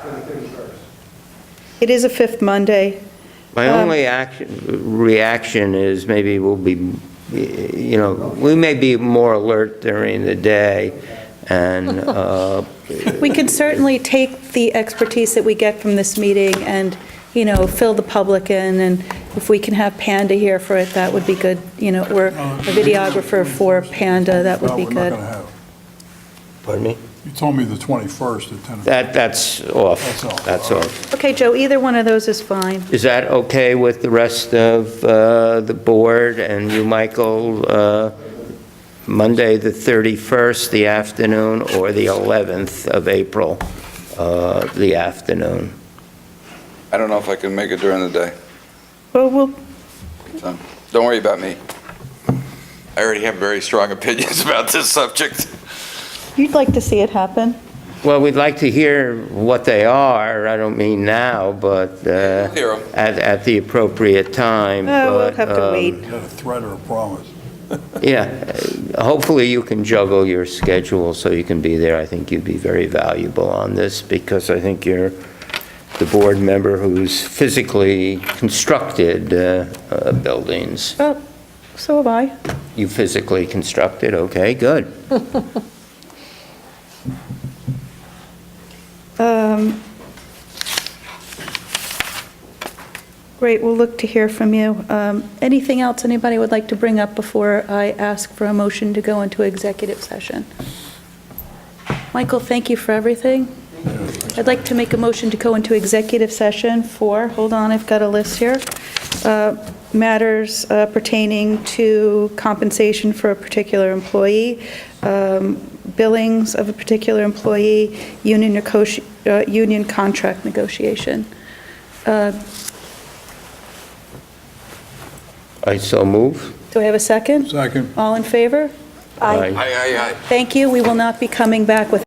for the 31st. It is a 5th Monday. My only reaction is maybe we'll be, we may be more alert during the day, and... We can certainly take the expertise that we get from this meeting and, fill the public in, and if we can have Panda here for it, that would be good. Or a videographer for Panda, that would be No, we're not good. going to have. Pardon me? You told me the 21st at 10 o'clock. That's off. That's off. Okay, Joe, either one of those is fine. Is that okay with the rest of the board and you, Michael? Monday, the 31st, the afternoon, or the 11th of April, the afternoon? I don't know if I can make it during the day. Well, So, don't worry about me. I already have very strong opinions about this subject. you'd like to see it happen. Well, we'd like to hear what they are. I don't mean now, but at the appropriate time. We'll have to wait. Is that a threat or a promise? Yeah, hopefully you can juggle your schedule so you can be there. I think you'd be very valuable on this because I think you're the board member who's physically constructed buildings. Oh, so have I. You physically constructed, okay, good. Great, we'll look to hear from you. Anything else anybody would like to bring up before I ask for a motion to go into executive session? Michael, thank you for everything. I'd like to make a motion to go into executive session for, hold on, I've got a list here, matters pertaining to compensation for a particular employee, billings of a particular employee, union contract negotiation. I so move. Do I have a second? Second. All in favor? Aye. Aye. Thank you. We will not be coming back with